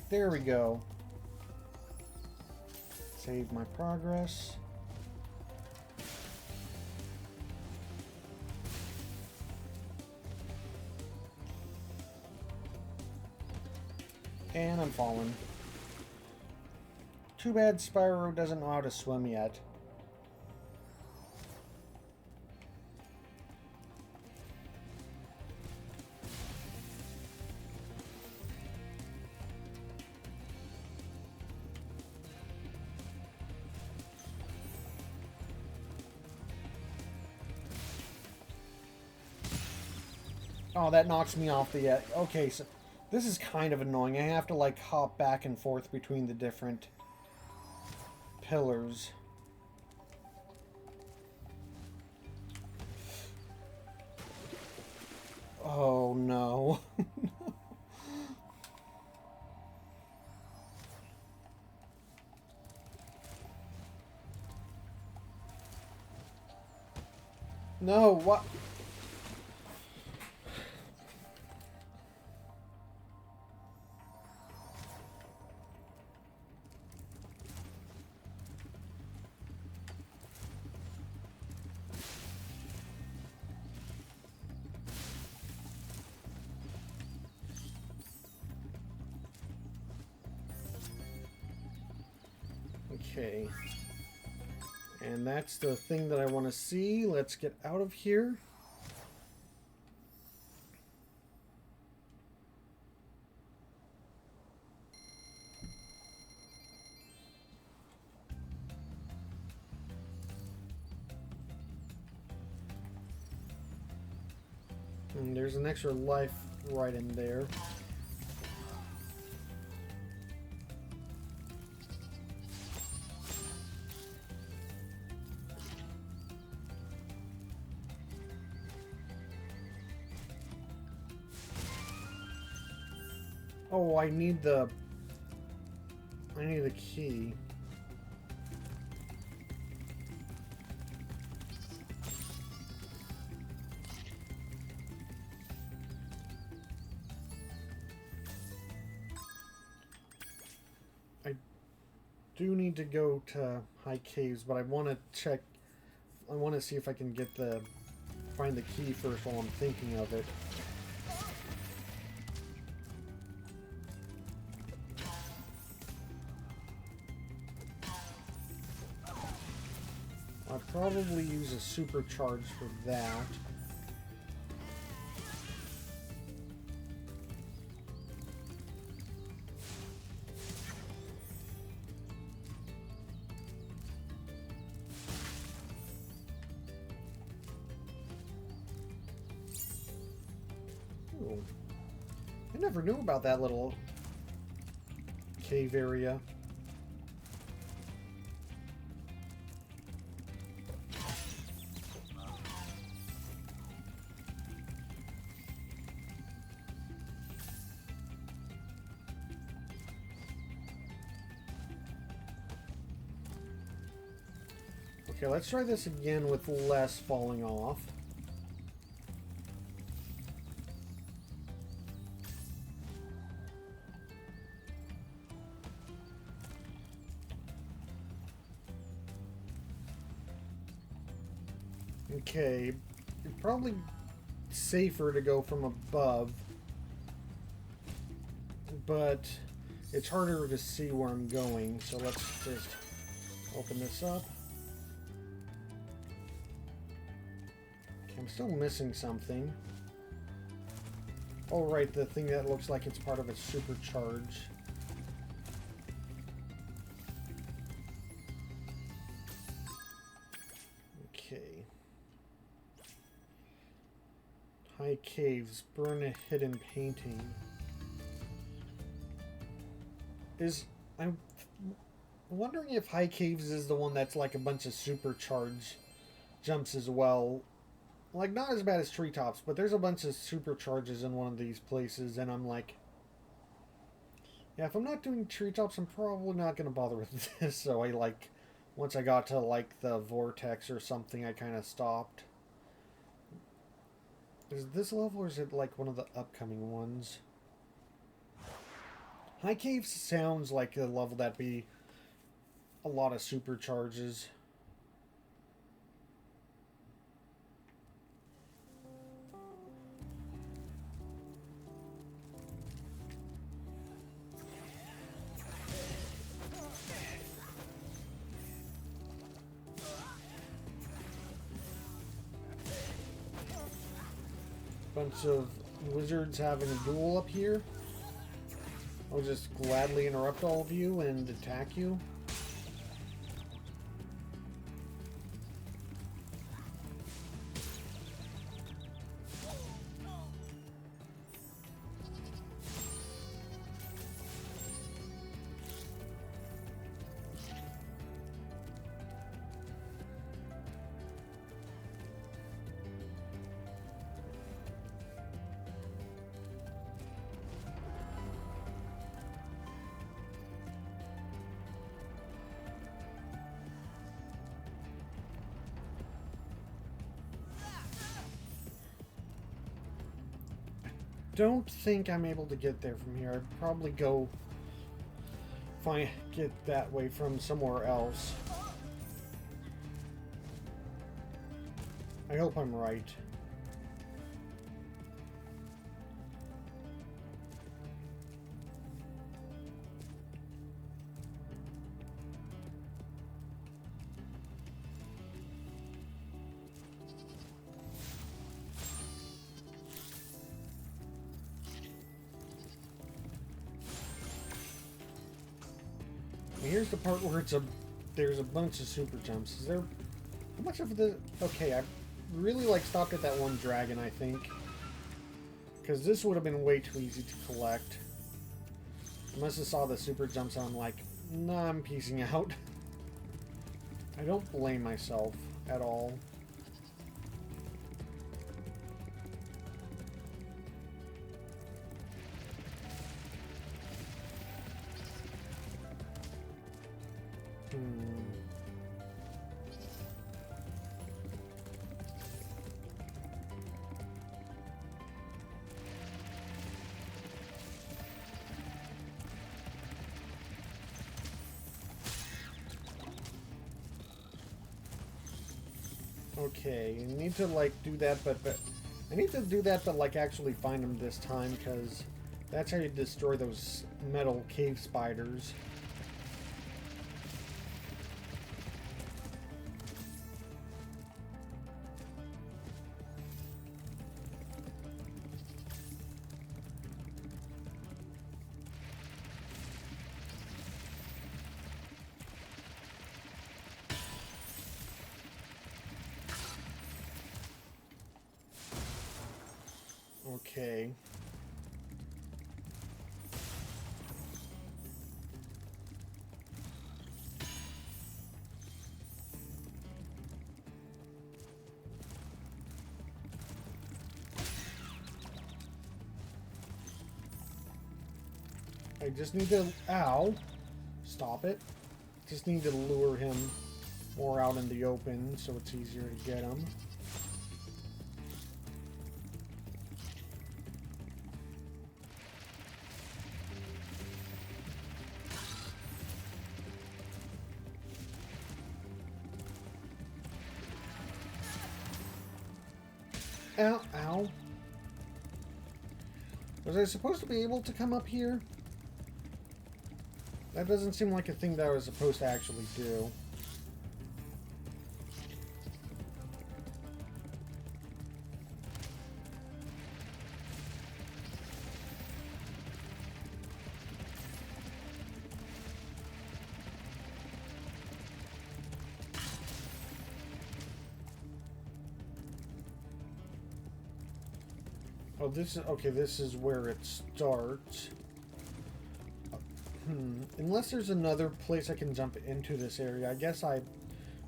There we go. Save my progress. And I'm falling. Too bad Spyro doesn't know how to swim yet. Oh, that knocks me off the edge. Okay, so this is kind of annoying. I have to, like, hop back and forth between the different pillars. Oh, no. No, what? Okay. And that's the thing that I want to see. Let's get out of here. And there's an extra life right in there. Oh, I need the key. I do need to go to High Caves, but I want to check. I want to see if I can find the key first while I'm thinking of it. I'd probably use a supercharge for that. Ooh. I never knew about that little cave area. Okay, let's try this again with less falling off. Okay, it's probably safer to go from above, but it's harder to see where I'm going, so let's just open this up. I'm still missing something. Oh, right, the thing that looks like it's part of a supercharge. Okay. High Caves, burn a hidden painting. I'm wondering if High Caves is the one that's like a bunch of supercharge jumps as well. Like, not as bad as Treetops, but there's a bunch of supercharges in one of these places, and I'm like, yeah, if I'm not doing Treetops, I'm probably not going to bother with this. So I, like, once I got to, like, the Vortex or something, I kind of stopped. Is this level, or is it, like, one of the upcoming ones? High Caves sounds like a level that'd be a lot of supercharges. Bunch of wizards having a duel up here. I'll just gladly interrupt all of you and attack you. Don't think I'm able to get there from here. I'd probably go get that way from somewhere else. I hope I'm right. Here's the part where there's a bunch of super jumps. Is there how much of the okay? I really like stopped at that one dragon, I think. Because this would have been way too easy to collect. I must have saw the super jumps and I'm like, nah, I'm piecing out. I don't blame myself at all. Okay, you need to like do that, but I need to do that, but like actually find them this time, because that's how you destroy those metal cave spiders. Okay. I just need to... Ow! Stop it. Just need to lure him more out in the open so it's easier to get him. Ow, ow. Was I supposed to be able to come up here? That doesn't seem like a thing that I was supposed to actually do. Oh, this is... Okay, this is where it starts. Unless there's another place I can jump into this area. I guess I...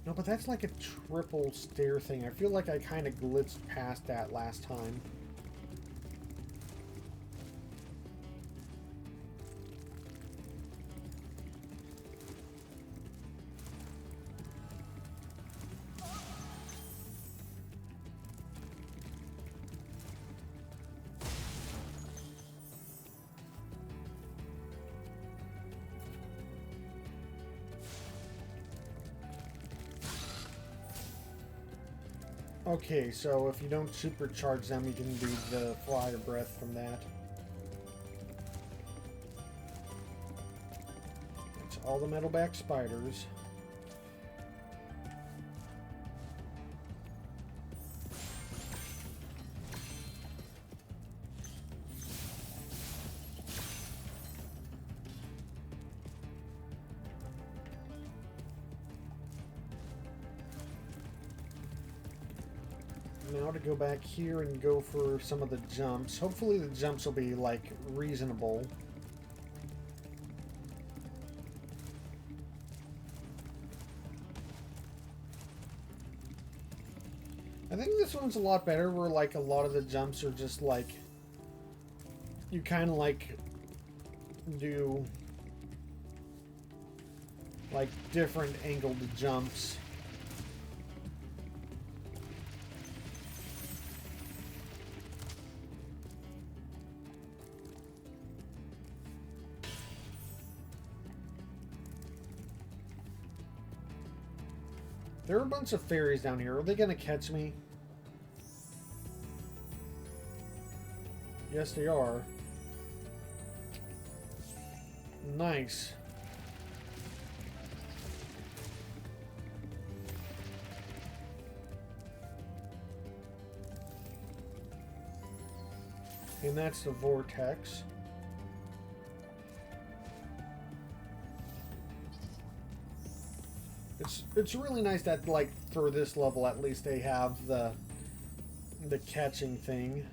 No, but that's like a triple stair thing. I feel like I kind of glitzed past that last time. Okay, so if you don't supercharge them, you can do the fire breath from that. It's all the metalback spiders. Now to go back here and go for some of the jumps. Hopefully the jumps will be, like, reasonable. I think this one's a lot better, where, like, a lot of the jumps are just, like... You kind of, like, do... like, different angled jumps. There are a bunch of fairies down here. Are they going to catch me? Yes, they are. Nice. And that's the vortex. It's really nice that, like, for this level at least they have the catching thing.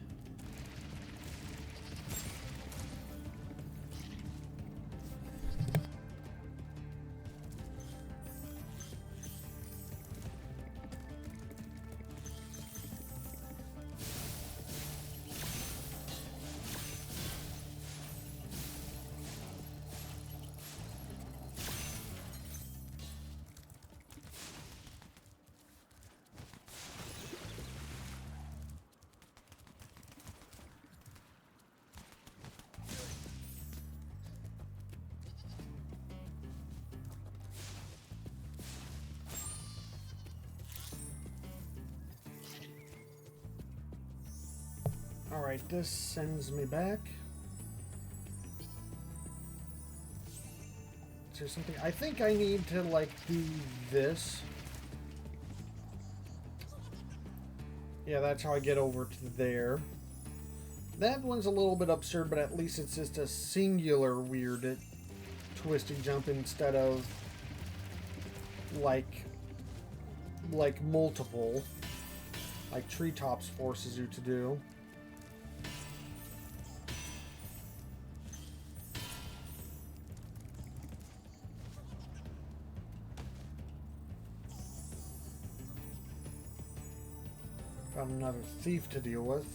Alright, this sends me back. Is there something? I think I need to, like, do this. Yeah, that's how I get over to there. That one's a little bit absurd, but at least it's just a singular weird twisty jump instead of like multiple, like Treetops forces you to do. Got another thief to deal with.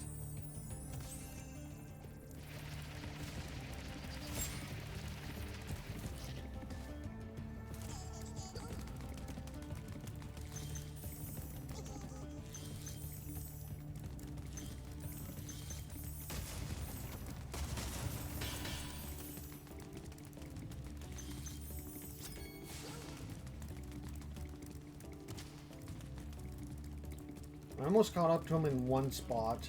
I almost caught up to him in one spot.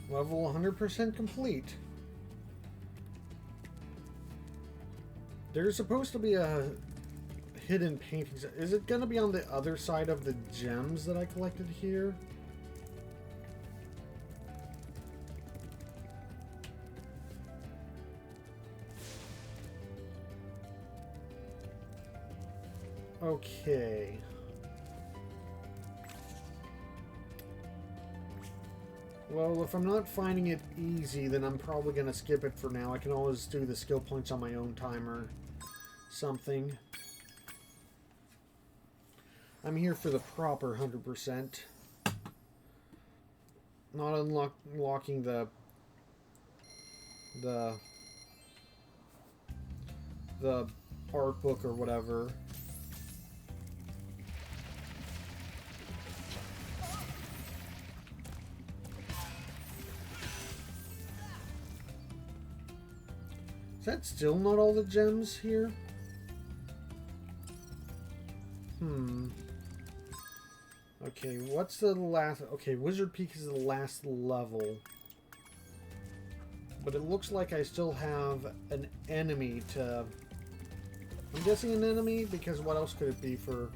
Level 100% complete. There's supposed to be a hidden painting. Is it going to be on the other side of the gems that I collected here? Okay. Well, if I'm not finding it easy, then I'm probably going to skip it for now. I can always do the skill points on my own time or something. I'm here for the proper 100%. Not unlocking the art book or whatever. Is that still not all the gems here? Okay, what's the last... Okay, Wizard Peak is the last level. But it looks like I still have an enemy to... I'm guessing an enemy, because what else could it be for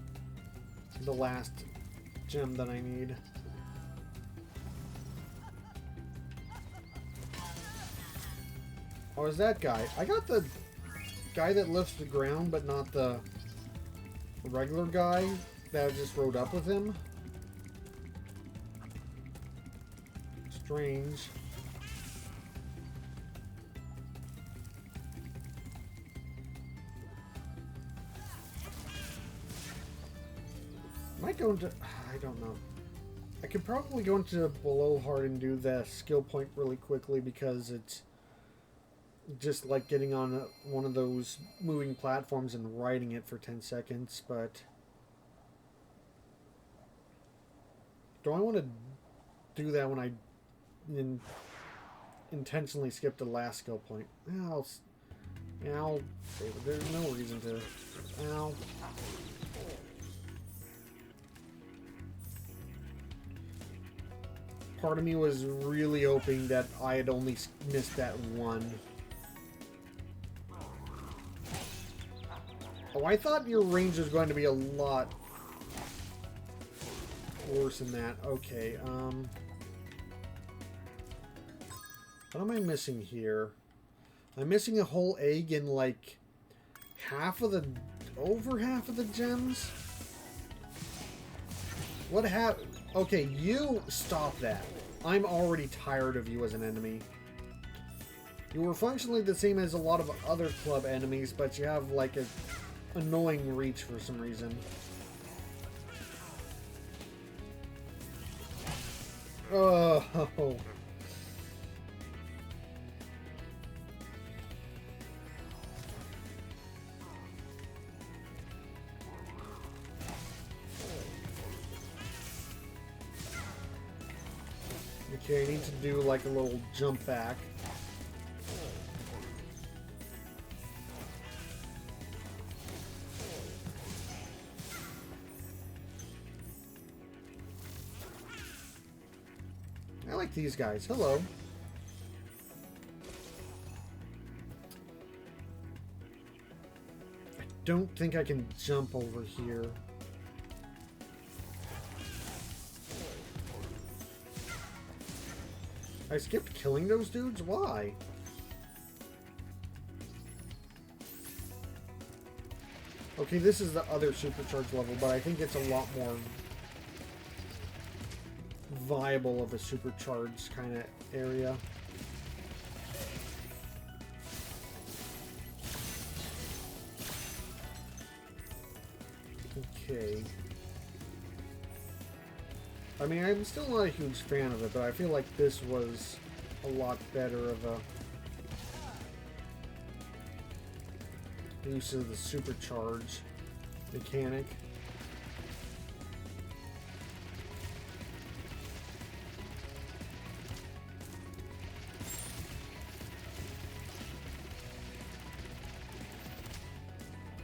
the last gem that I need? Oh, is that guy? I got the guy that lifts the ground, but not the regular guy that just rode up with him. Strange. Might go into... I don't know. I could probably go into below hard and do the skill point really quickly because it's just like getting on one of those moving platforms and riding it for 10 seconds, but do I want to do that when I intentionally skip the last skill point? I'll save it. There's no reason to. Ow. Part of me was really hoping that I had only missed that one. Oh, I thought your range was going to be a lot worse than that. Okay, what am I missing here? I'm missing a whole egg in like over half of the gems? What happened? Okay, you stop that. I'm already tired of you as an enemy. You were functionally the same as a lot of other club enemies, but you have like a annoying reach for some reason. Oh. Okay, I need to do like a little jump back. I like these guys. Hello. I don't think I can jump over here. I skipped killing those dudes? Why? Okay, this is the other supercharged level, but I think it's a lot more viable of a supercharged kind of area. Okay. I mean, I'm still not a huge fan of it, but I feel like this was a lot better of a use of the supercharge mechanic.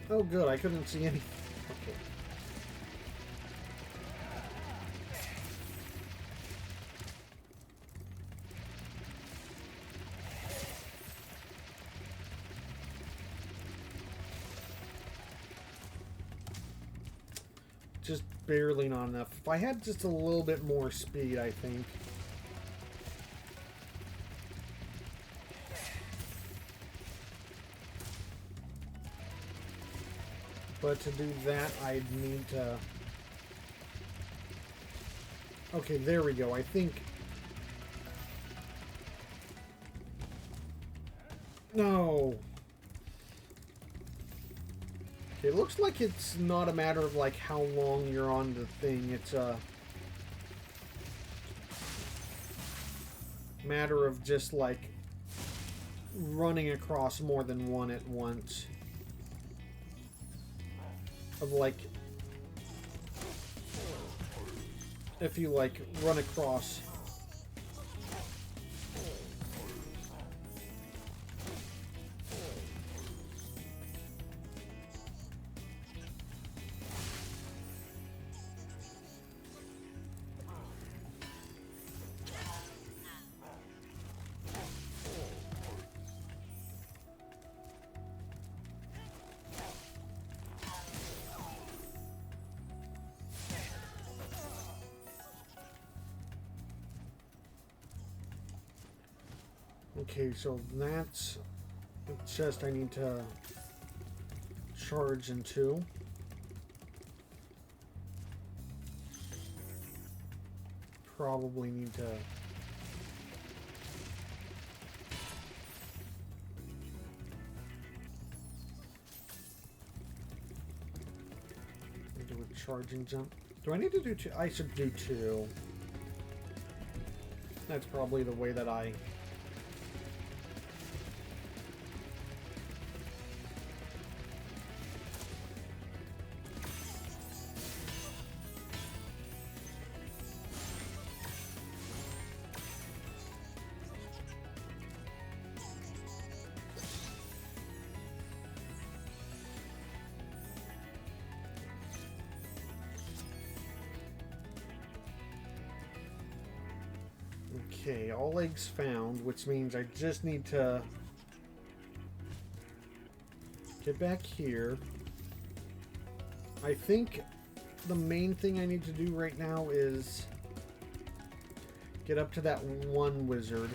Oh good, I couldn't see anything. Okay. Just barely not enough. If I had just a little bit more speed, I think. But to do that, I'd need to... Okay, there we go. I think... No! Okay, it looks like it's not a matter of, like, how long you're on the thing. It's a matter of just, like, running across more than one at once. Of like, if you like run across. Okay, so that's the chest I need to charge into. Probably need to... do a charging jump. Do I need to do two? I should do two. That's probably the way that I... Okay, all eggs found, which means I just need to get back here. I think the main thing I need to do right now is get up to that one wizard.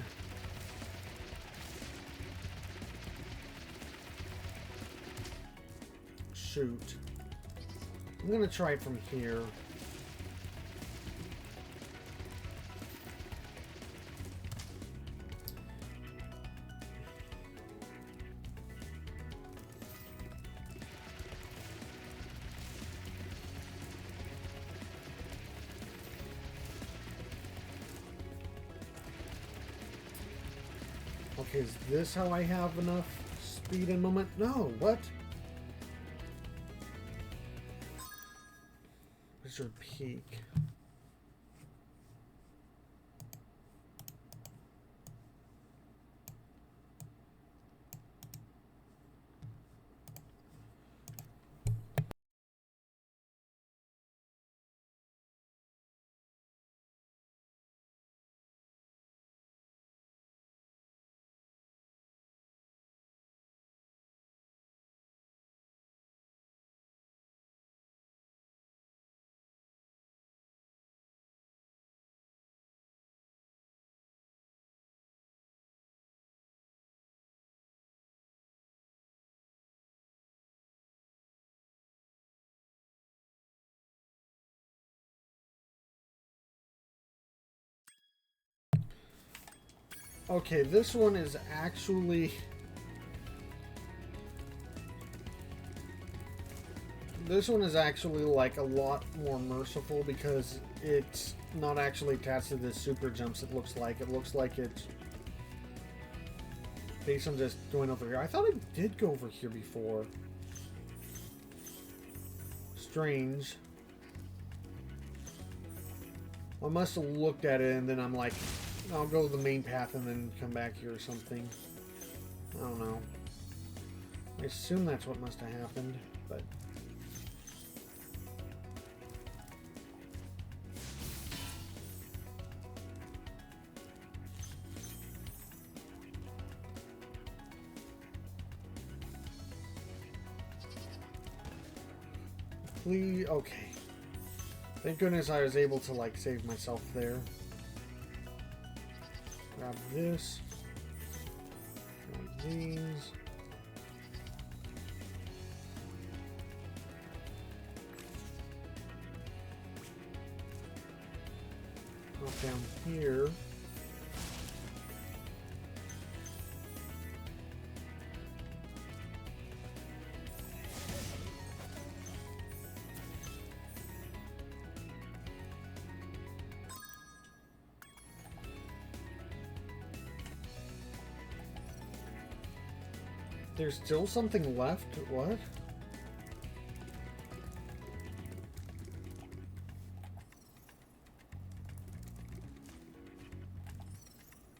Shoot. I'm gonna try it from here. Okay, is this how I have enough speed and moment? No, what? Wizard Peak. Okay, this one is actually... This one is actually like a lot more merciful because it's not actually attached to the super jumps. It looks like it's based on just going over here. I thought I did go over here before. Strange. I must have looked at it and then I'm like, I'll go the main path and then come back here or something. I don't know. I assume that's what must have happened, but... Please, okay. Thank goodness I was able to like save myself there. Grab this. Grab these. Drop down here. There's still something left? What?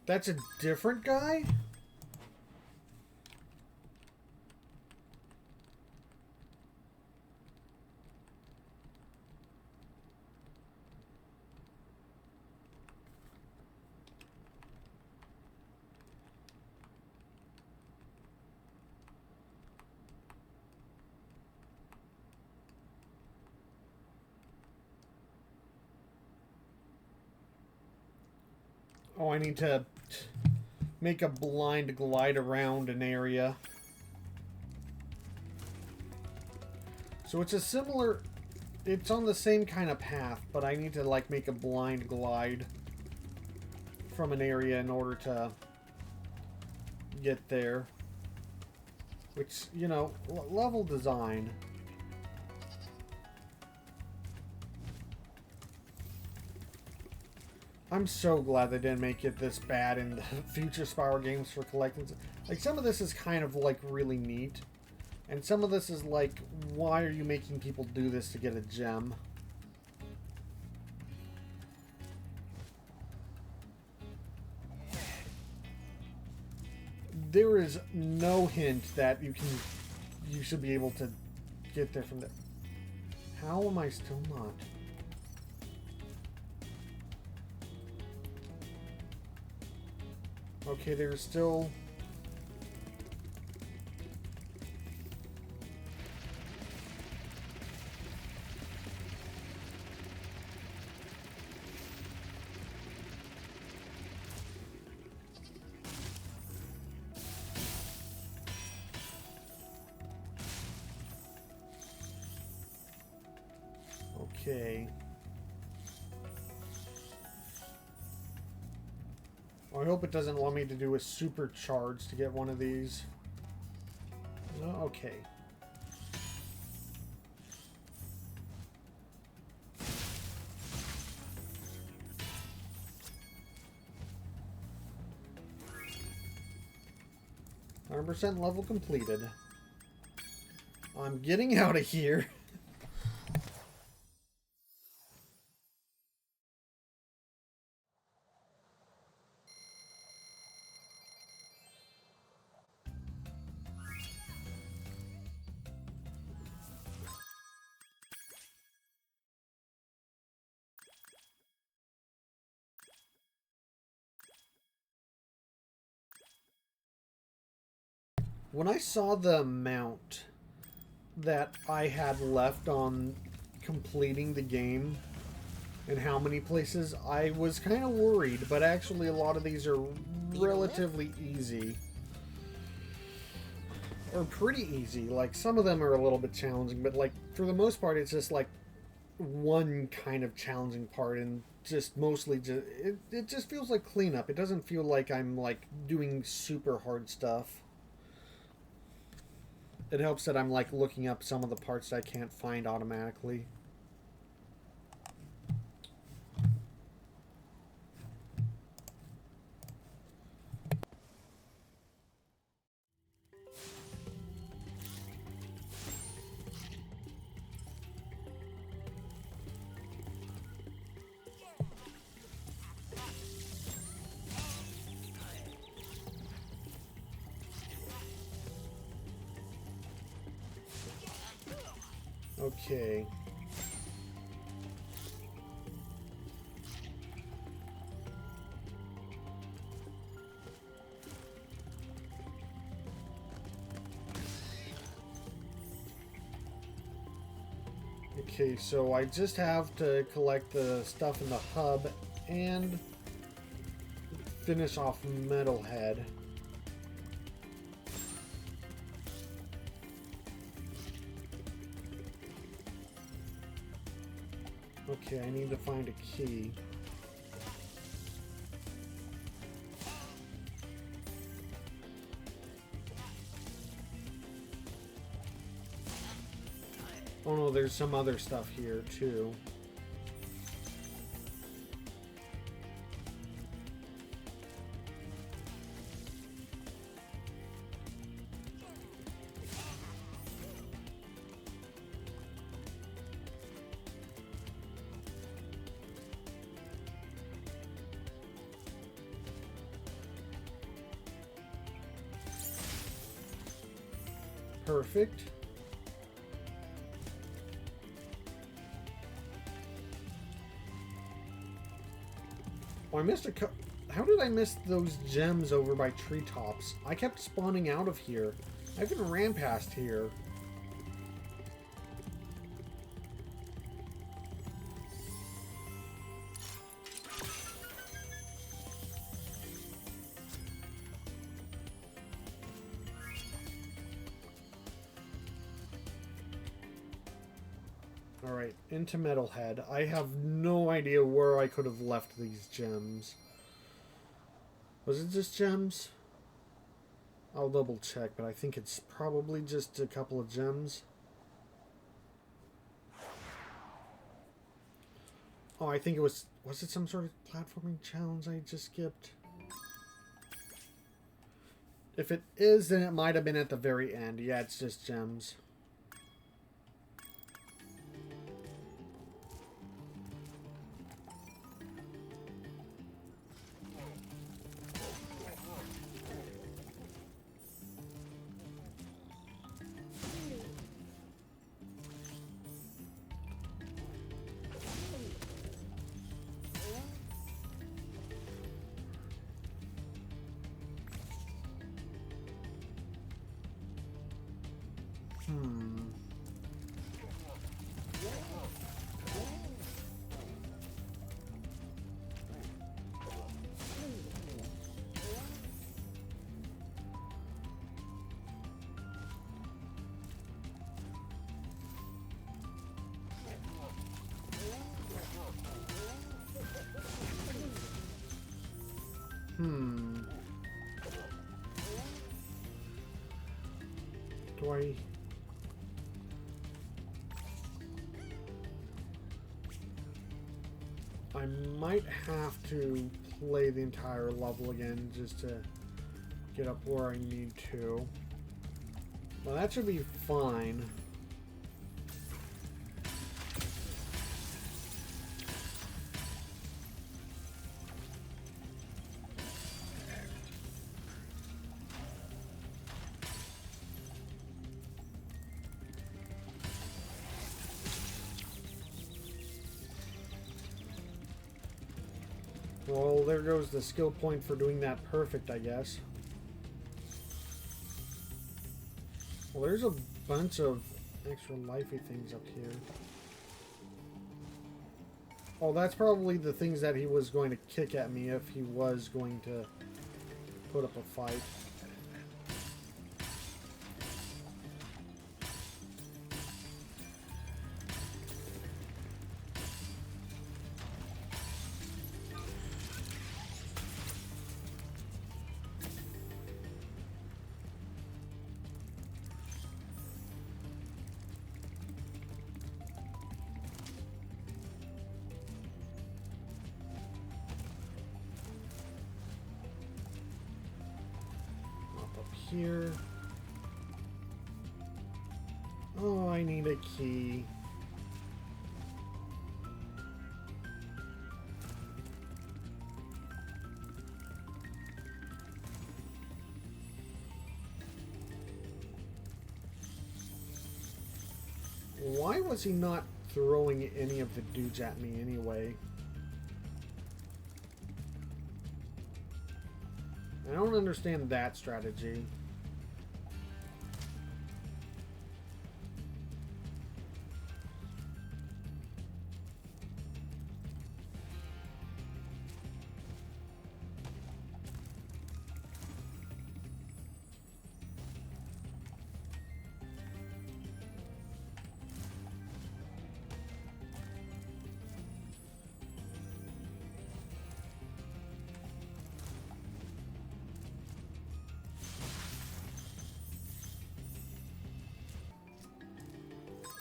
That's a different guy? Oh, I need to make a blind glide around an area. So it's a similar... It's on the same kind of path, but I need to, like, make a blind glide from an area in order to get there. Which, you know, level design... I'm so glad they didn't make it this bad in the future Spyro games for collecting. Like, some of this is kind of, like, really neat. And some of this is like, why are you making people do this to get a gem? There is no hint that you should be able to get there from there. How am I still not? Okay, there's still... Okay. I hope it doesn't want me to do a supercharge to get one of these. No, okay. %, level completed. I'm getting out of here. When I saw the amount that I had left on completing the game and how many places, I was kind of worried, but actually a lot of these are relatively easy. Or pretty easy. Like, some of them are a little bit challenging, but like, for the most part, it's just like one kind of challenging part, and just mostly just it just feels like cleanup. It doesn't feel like I'm like doing super hard stuff. It helps that I'm like looking up some of the parts that I can't find automatically. Okay. Okay, so I just have to collect the stuff in the hub and finish off Metalhead. Okay, I need to find a key. Oh no, there's some other stuff here too. Perfect. Oh, I missed a how did I miss those gems over by treetops? I kept spawning out of here. I even ran past here. Alright, into Metalhead. I have no idea where I could have left these gems. Was it just gems? I'll double check, but I think it's probably just a couple of gems. Oh, I think it was it some sort of platforming challenge I just skipped? If it is, then it might have been at the very end. Yeah, it's just gems. Do I might have to play the entire level again just to get up where I need to. Well, that should be fine. Well, there goes the skill point for doing that perfect, I guess. Well, there's a bunch of extra lifey things up here. Oh, that's probably the things that he was going to kick at me if he was going to put up a fight. here. Oh, I need a key. Why was he not throwing any of the dudes at me anyway? I don't understand that strategy.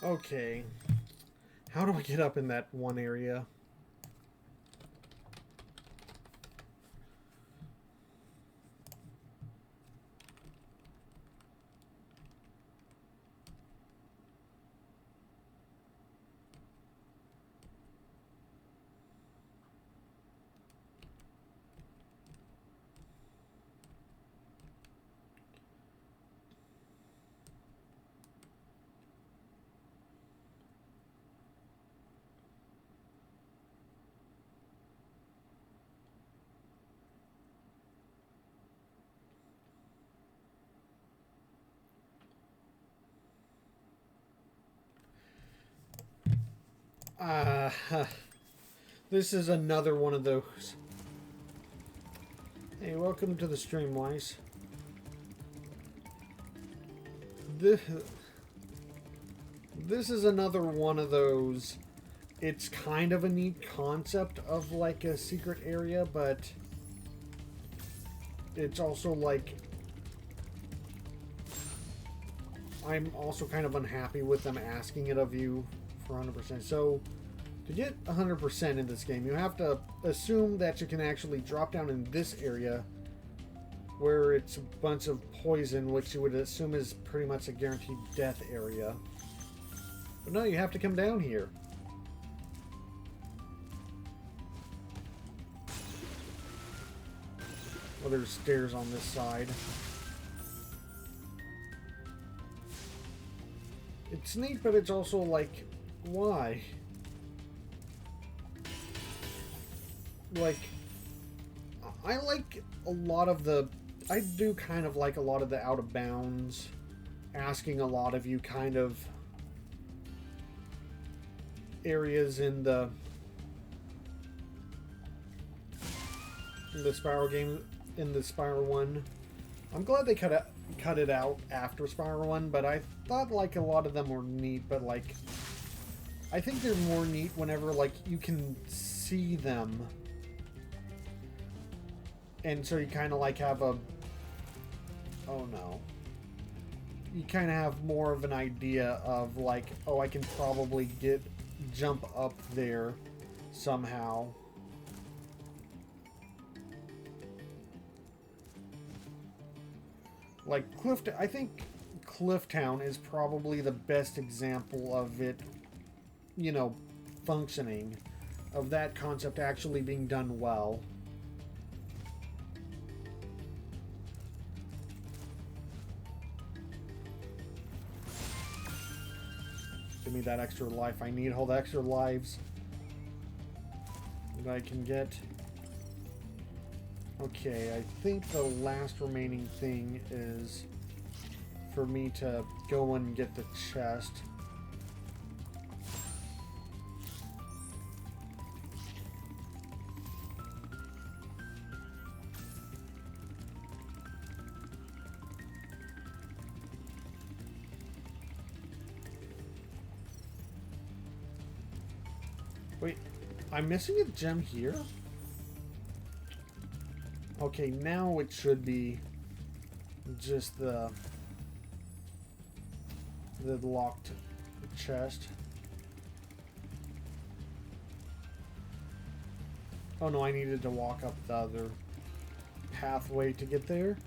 Okay. How do I get up in that one area? Uh, this is another one of those. Hey, welcome to the stream, Weiss. This is another one of those. It's kind of a neat concept of like a secret area, but it's also like I'm also kind of unhappy with them asking it of you for 100%. So to get 100% in this game, you have to assume that you can actually drop down in this area where it's a bunch of poison, which you would assume is pretty much a guaranteed death area. But no, you have to come down here. Well, there's stairs on this side. It's neat, but it's also like, why? Like, I like a lot of the... I do kind of like a lot of the out of bounds, asking a lot of you kind of areas in the Spyro game, in the Spyro 1. I'm glad they cut it out after Spyro 1, but I thought like a lot of them were neat, but like I think they're more neat whenever like you can see them. And so you kind of like have a... Oh no. You kind of have more of an idea of like, oh, I can probably jump up there somehow. Like I think Clifftown is probably the best example of it, you know, functioning, of that concept actually being done well. Give me that extra life. I need all the extra lives that I can get. Okay, I think the last remaining thing is for me to go and get the chest. Wait, I'm missing a gem here? Okay, now it should be just the locked chest. Oh no, I needed to walk up the other pathway to get there.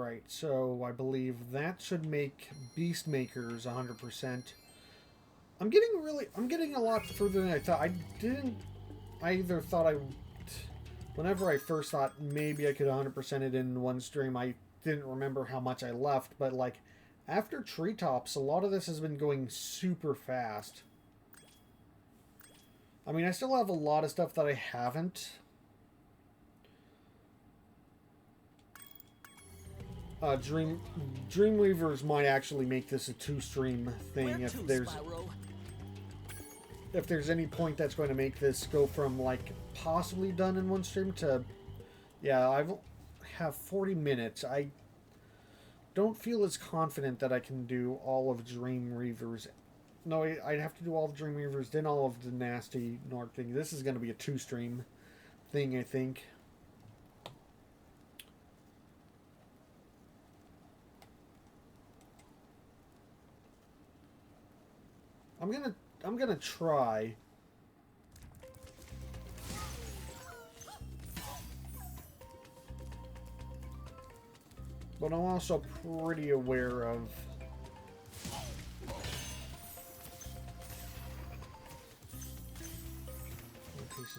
Alright, so I believe that should make Beast Makers 100%. I'm getting a lot further than I thought. I either thought whenever I first thought maybe I could 100% it in one stream, I didn't remember how much I left, but like, after Treetops, a lot of this has been going super fast. I mean, I still have a lot of stuff that I haven't. Dreamweavers might actually make this a 2-stream thing if there's any point that's going to make this go from like possibly done in one stream to, yeah, I have 40 minutes. I don't feel as confident that I can do all of Dreamweavers. No, I'd have to do all of Dreamweavers, then all of the Nasty Nord thing. This is going to be a 2-stream thing, I think. I'm gonna try. But I'm also pretty aware of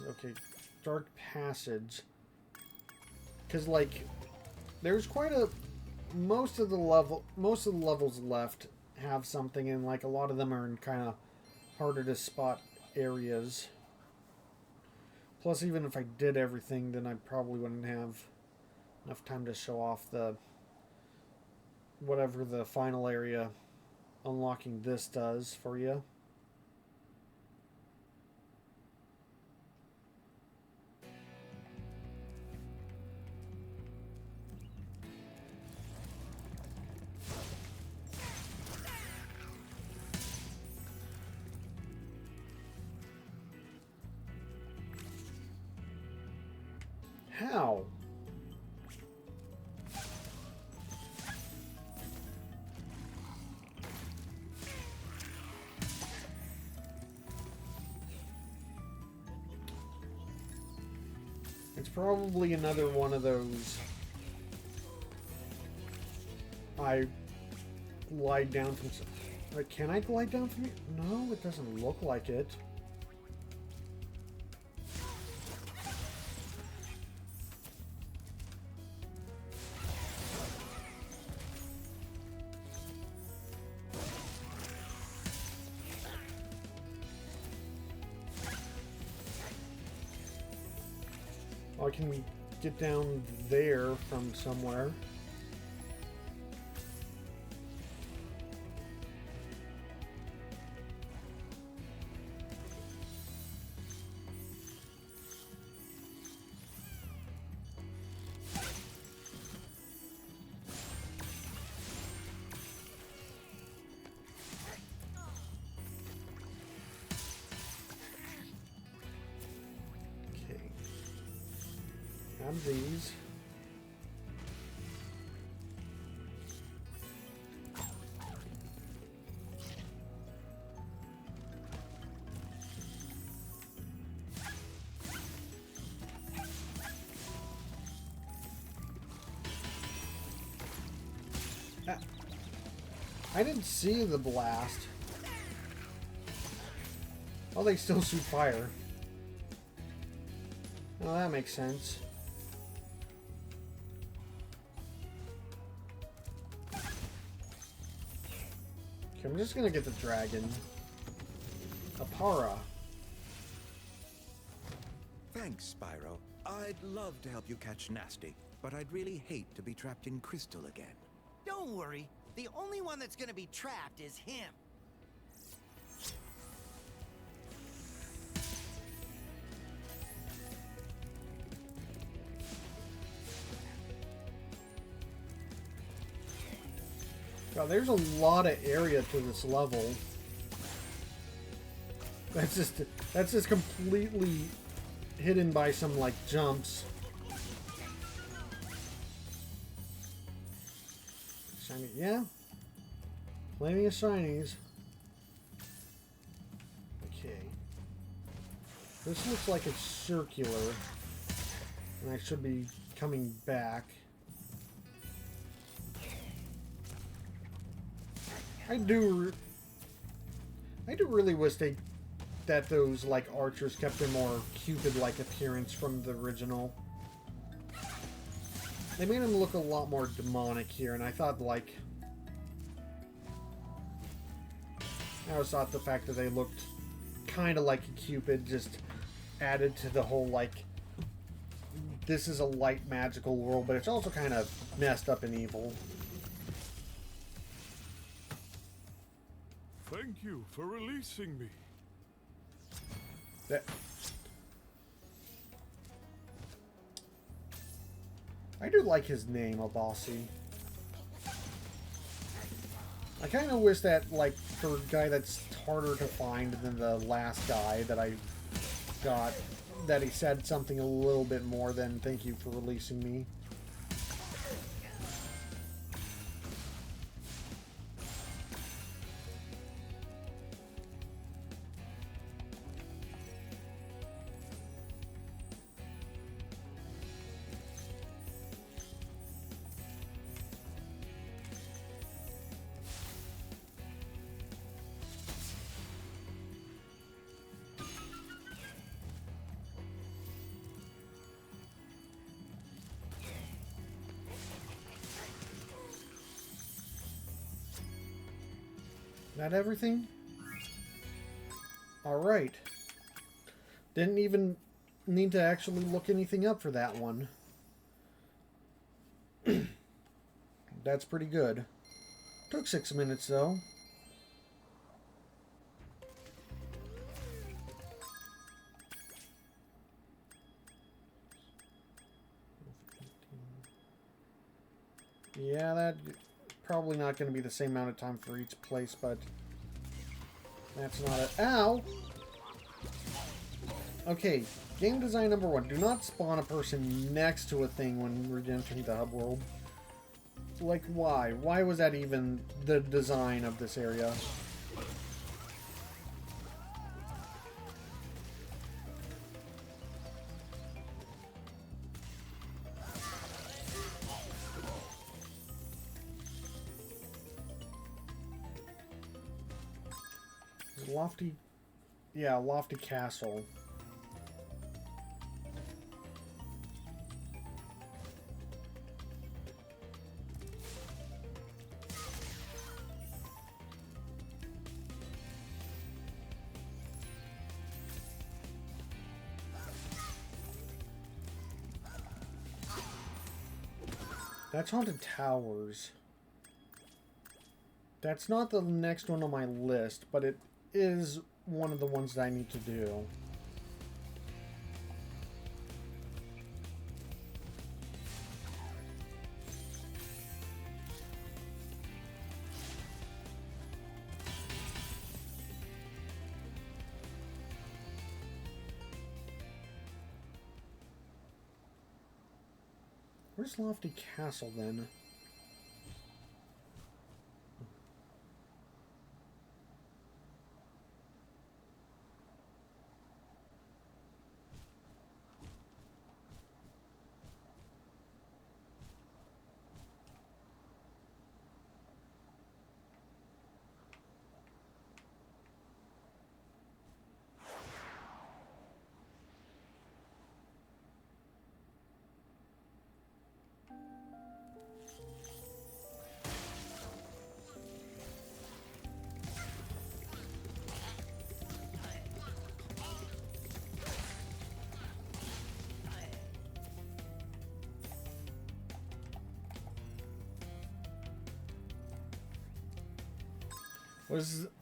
okay, Dark Passage. Cause like there's quite a most of the levels left have something, and like a lot of them are in kind of harder to spot areas. Plus, even if I did everything, then I probably wouldn't have enough time to show off the whatever the final area unlocking this does for you. How? It's probably another one of those. I glide down from. Like, can I glide down from here? No, it doesn't look like it. I can get down there from somewhere. These. I didn't see the blast. Oh, they still shoot fire. Well, that makes sense. I'm just gonna get the dragon. Apara. Thanks, Spyro. I'd love to help you catch Nasty, but I'd really hate to be trapped in Crystal again. Don't worry. The only one that's gonna be trapped is him. God, there's a lot of area to this level. That's just completely hidden by some like jumps. Shiny, yeah. Plenty of shinies. Okay. This looks like it's circular. And I should be coming back. I do really wish that those like archers kept their more Cupid-like appearance from the original. They made him look a lot more demonic here, and I thought like I always thought the fact that they looked kind of like a Cupid just added to the whole like this is a light magical world, but it's also kind of messed up and evil. Thank you for releasing me. That I do like his name, Abasi. I kind of wish that, like, for a guy that's harder to find than the last guy that I got, that he said something a little bit more than "thank you for releasing me." That everything? Alright. Didn't even need to actually look anything up for that one. That's pretty good. Took 6 minutes though. Yeah, that probably not going to be the same amount of time for each place, but that's not it. Ow! Okay, game design number 1. Do not spawn a person next to a thing when we're entering the hub world. Like, why? Why was that even the design of this area? Lofty... Yeah, Lofty Castle. That's Haunted Towers. That's not the next one on my list, but it is one of the ones that I need to do. Where's Lofty Castle then?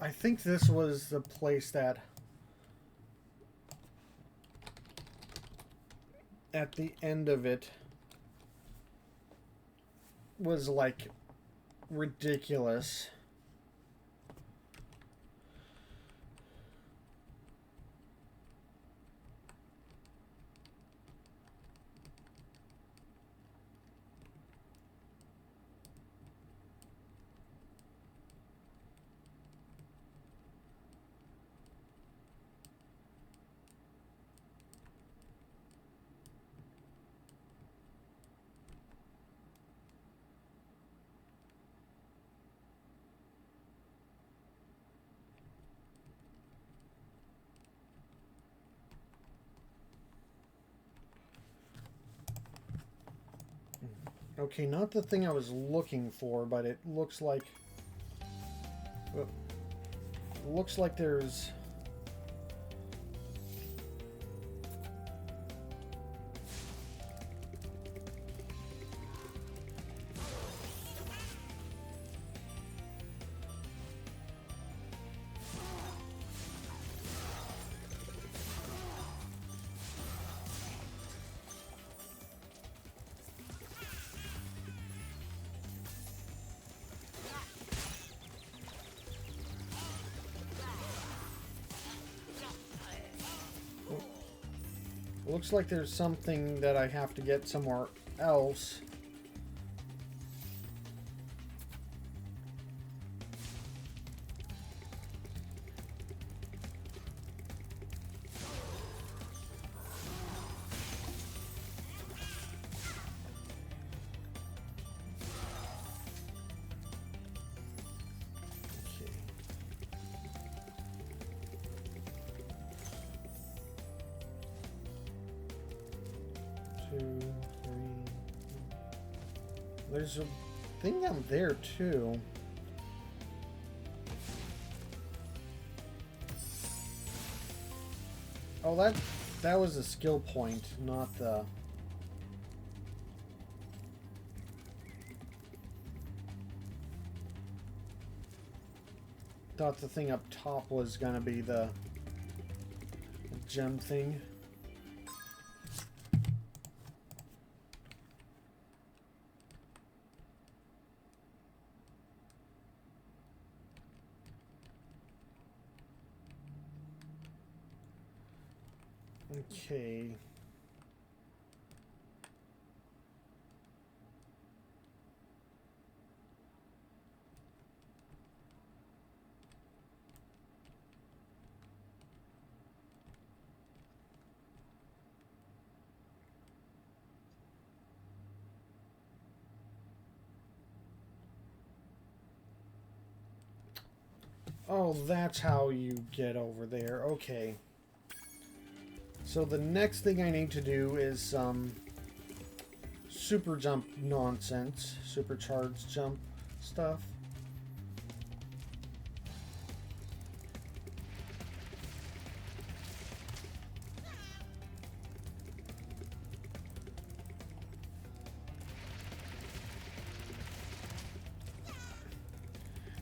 I think this was the place that at the end of it was like ridiculous. Okay, not the thing I was looking for, but it looks like... looks like there's... Looks like there's something that I have to get somewhere else. Two, three. There's a thing down there too. Oh, that was a skill point, not the... Thought the thing up top was gonna be the gem thing. Okay. Oh, that's how you get over there. Okay. So the next thing I need to do is some super jump nonsense, supercharged jump stuff.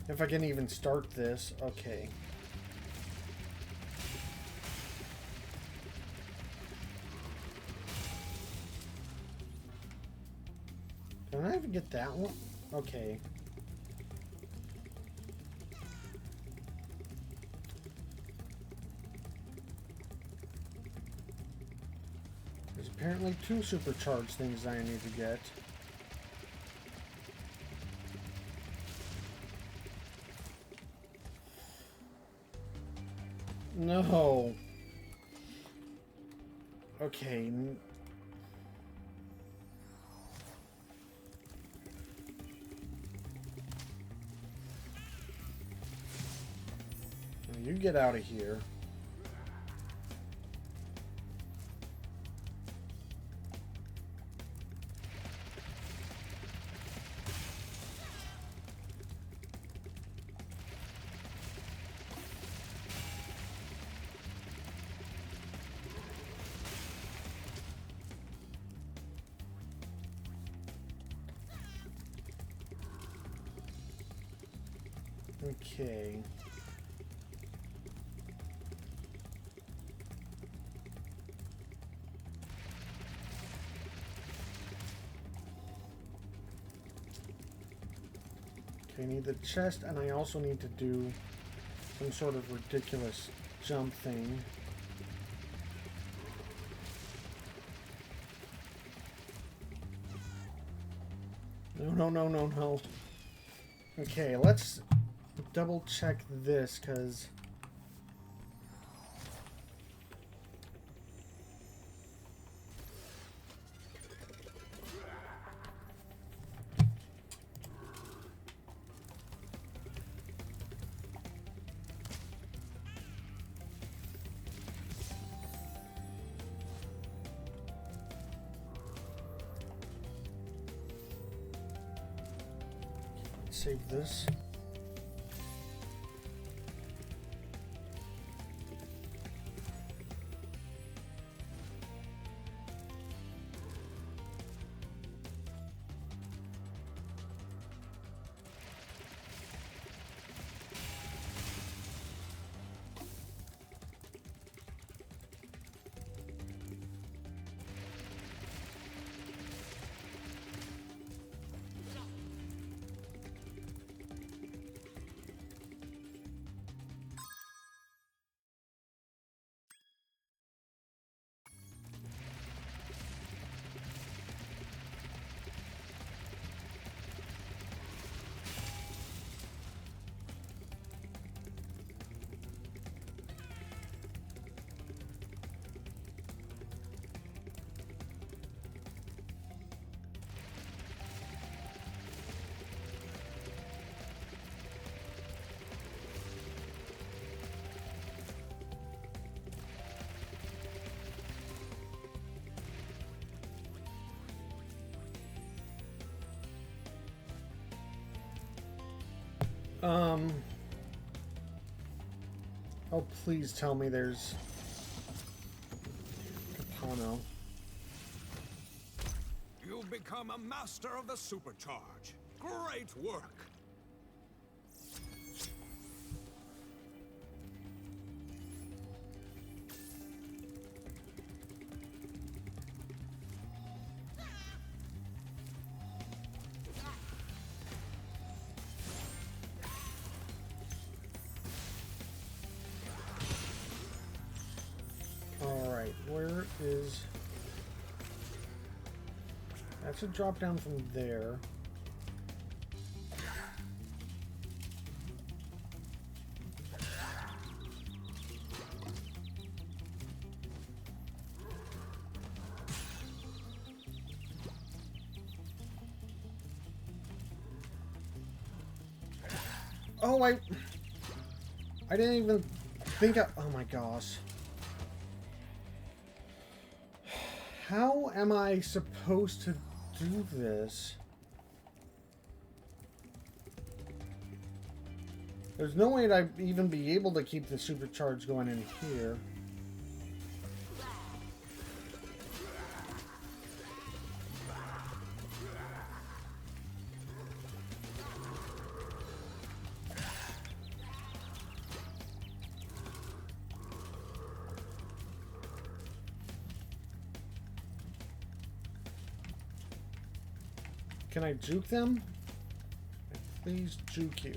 If I can even start this, okay. Can I even get that one? Okay. There's apparently 2 supercharged things I need to get. No. Okay. You get out of here. Okay. Okay, I need the chest, and I also need to do some sort of ridiculous jump thing. No. Okay, let's double check this, because... save this. Oh, please tell me there's Capano. You've become a master of the supercharge. Great work. Alright, where is... That's a drop down from there. Oh, I didn't even think oh my gosh. How am I supposed to do this? There's no way that I'd even be able to keep the supercharge going in here. Can I juke them? Please juke you.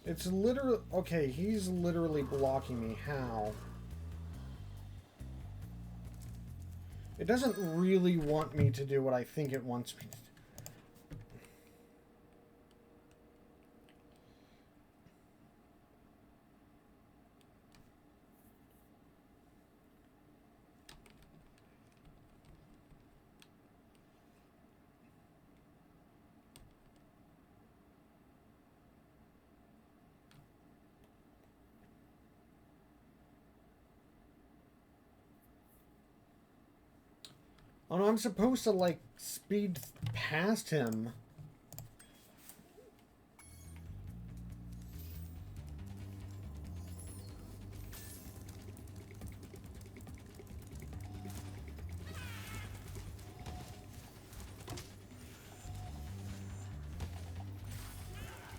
It's literally... Okay, he's literally blocking me. How? It doesn't really want me to do what I think it wants me to do. Oh no, I'm supposed to, like, speed past him.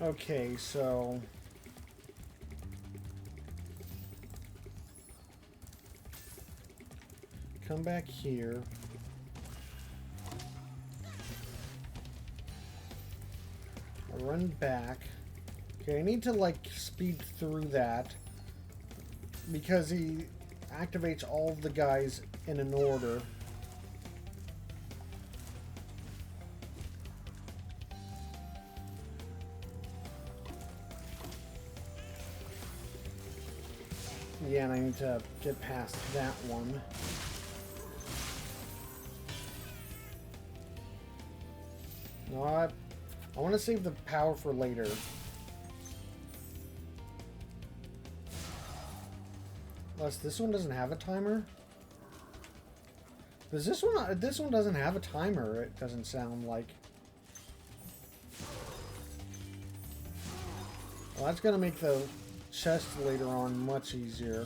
Okay, so... Come back here. I run back. Okay, I need to, like, speed through that. Because he activates all of the guys in an order. Yeah, and I need to get past that one. No, I want to save the power for later. Unless this one doesn't have a timer. Does this one? This one doesn't have a timer. It doesn't sound like. Well, that's gonna make the chest later on much easier.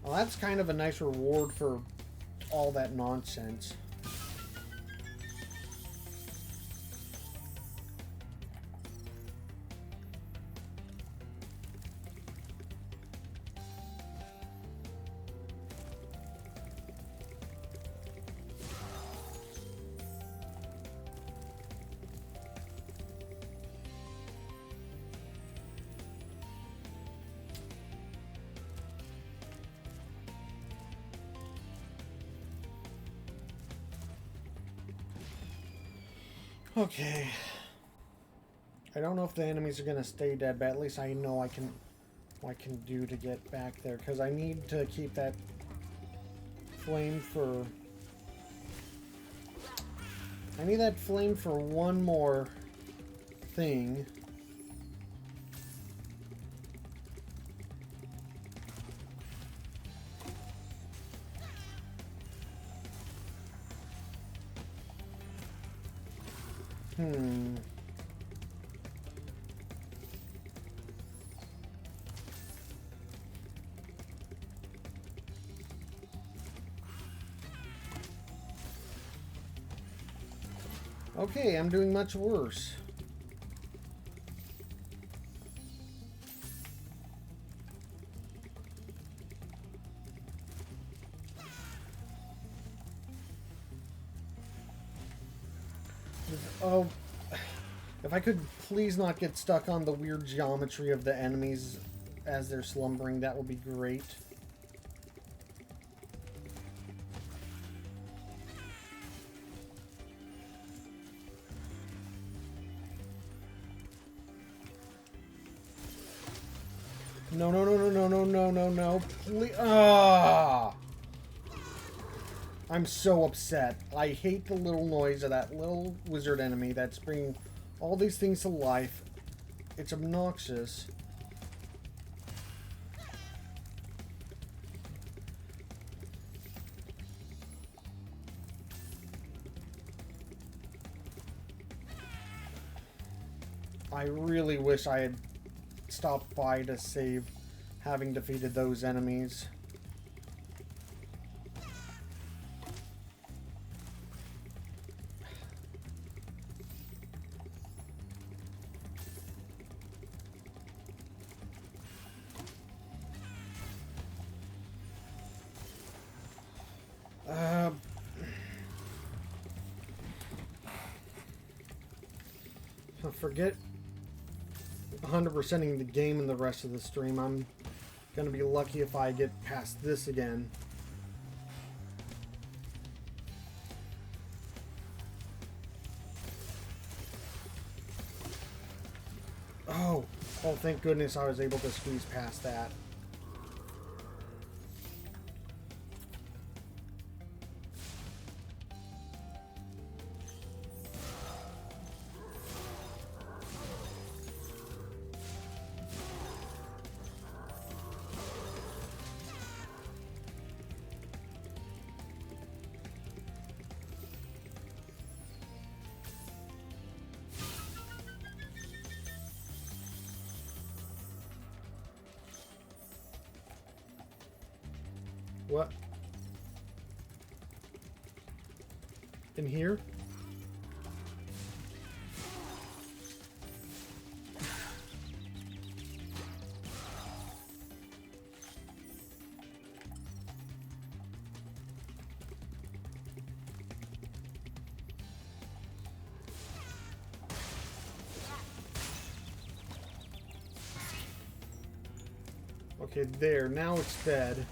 Well, that's kind of a nice reward for all that nonsense. Okay. I don't know if the enemies are gonna stay dead, but at least I know what I can do to get back there, because I need to keep that flame for. I need that flame for one more thing. Okay, I'm doing much worse. Oh, if I could please not get stuck on the weird geometry of the enemies as they're slumbering, that would be great. No, no, no, no, no, no, no, no, no. Please. Ah! I'm so upset. I hate the little noise of that little wizard enemy that's bringing all these things to life. It's obnoxious. I really wish I had stopped by to save having defeated those enemies. Forget 100%ing the game in the rest of the stream. I'm gonna be lucky if I get past this again. Oh, thank goodness I was able to squeeze past that. What? In here? Okay, there. Now it's dead.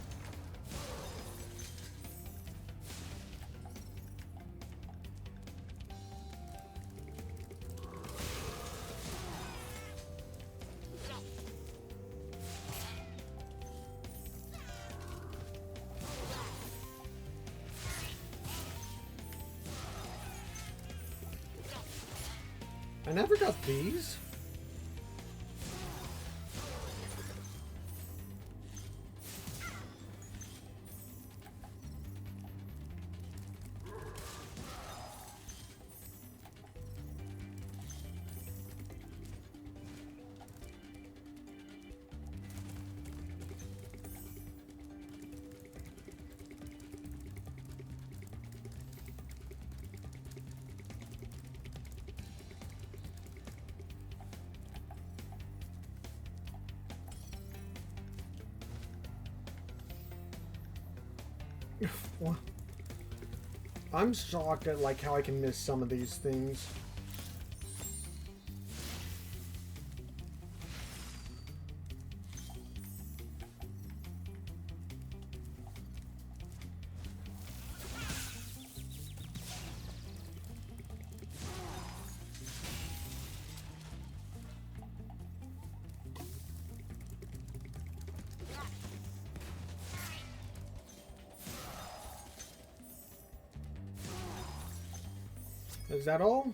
I never got these. Well, I'm shocked at like how I can miss some of these things. Is that all?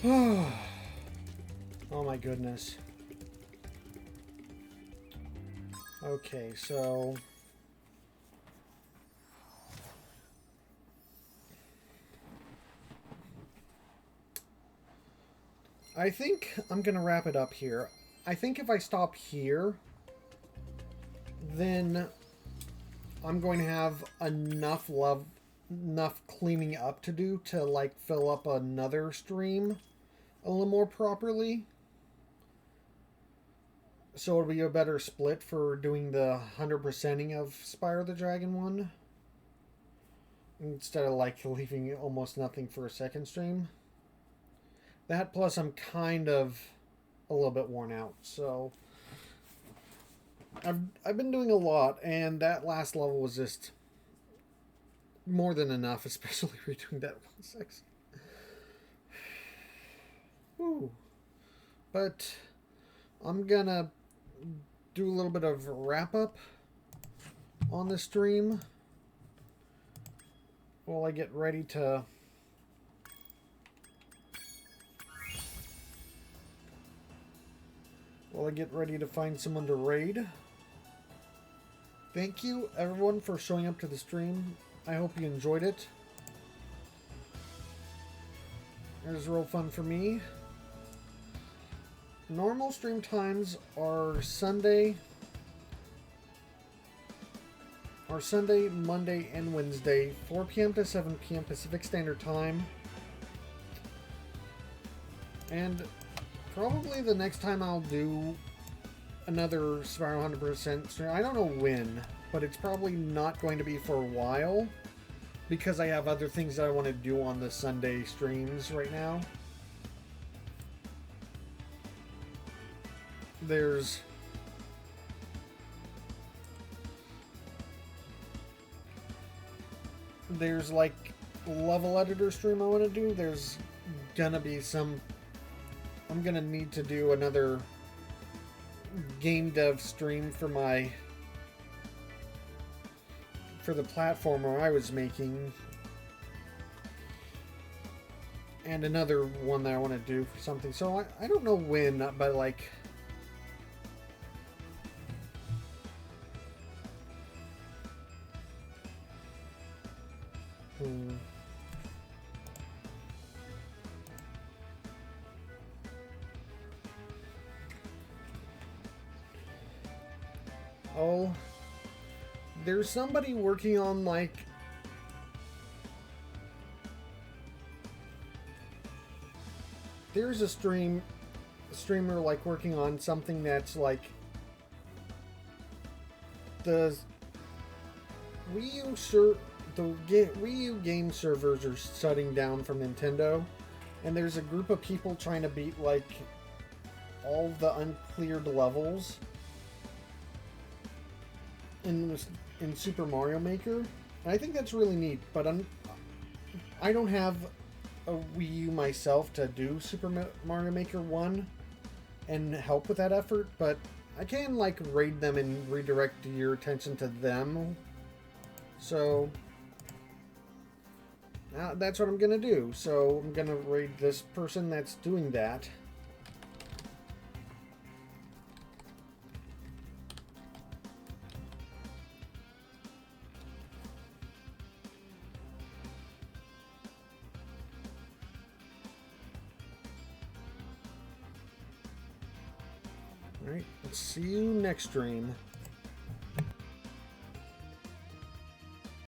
Oh my goodness. Okay, so I think I'm gonna wrap it up here. I think if I stop here, then I'm going to have enough cleaning up to do to like fill up another stream a little more properly. So it'll be a better split for doing the 100%ing of Spyro the Dragon one. Instead of like leaving almost nothing for a second stream. That plus I'm kind of a little bit worn out, so I've been doing a lot, and that last level was just more than enough, especially redoing that one section. Whew. But I'm gonna do a little bit of wrap up on the stream while I get ready to find someone to raid. Thank you everyone for showing up to the stream. I hope you enjoyed it. It was real fun for me. Normal stream times are Sunday, Monday, and Wednesday, 4 p.m. to 7 p.m. Pacific Standard Time. And probably the next time I'll do another Spyro 100% stream, I don't know when, but it's probably not going to be for a while because I have other things that I want to do on the Sunday streams right now. There's like level editor stream I want to do. There's gonna be some, I'm gonna need to do another game dev stream for the platformer I was making, and another one that I want to do for something. So I don't know when, but like oh, there's somebody working on like there's a streamer like working on something that's like the Wii U game servers are shutting down from Nintendo, and there's a group of people trying to beat like all the uncleared levels in Super Mario Maker. And I think that's really neat, but I don't have a Wii U myself to do Super Mario Maker 1 and help with that effort, but I can like raid them and redirect your attention to them. So that's what I'm gonna do. So I'm gonna raid this person that's doing that. Alright, let's see you next stream.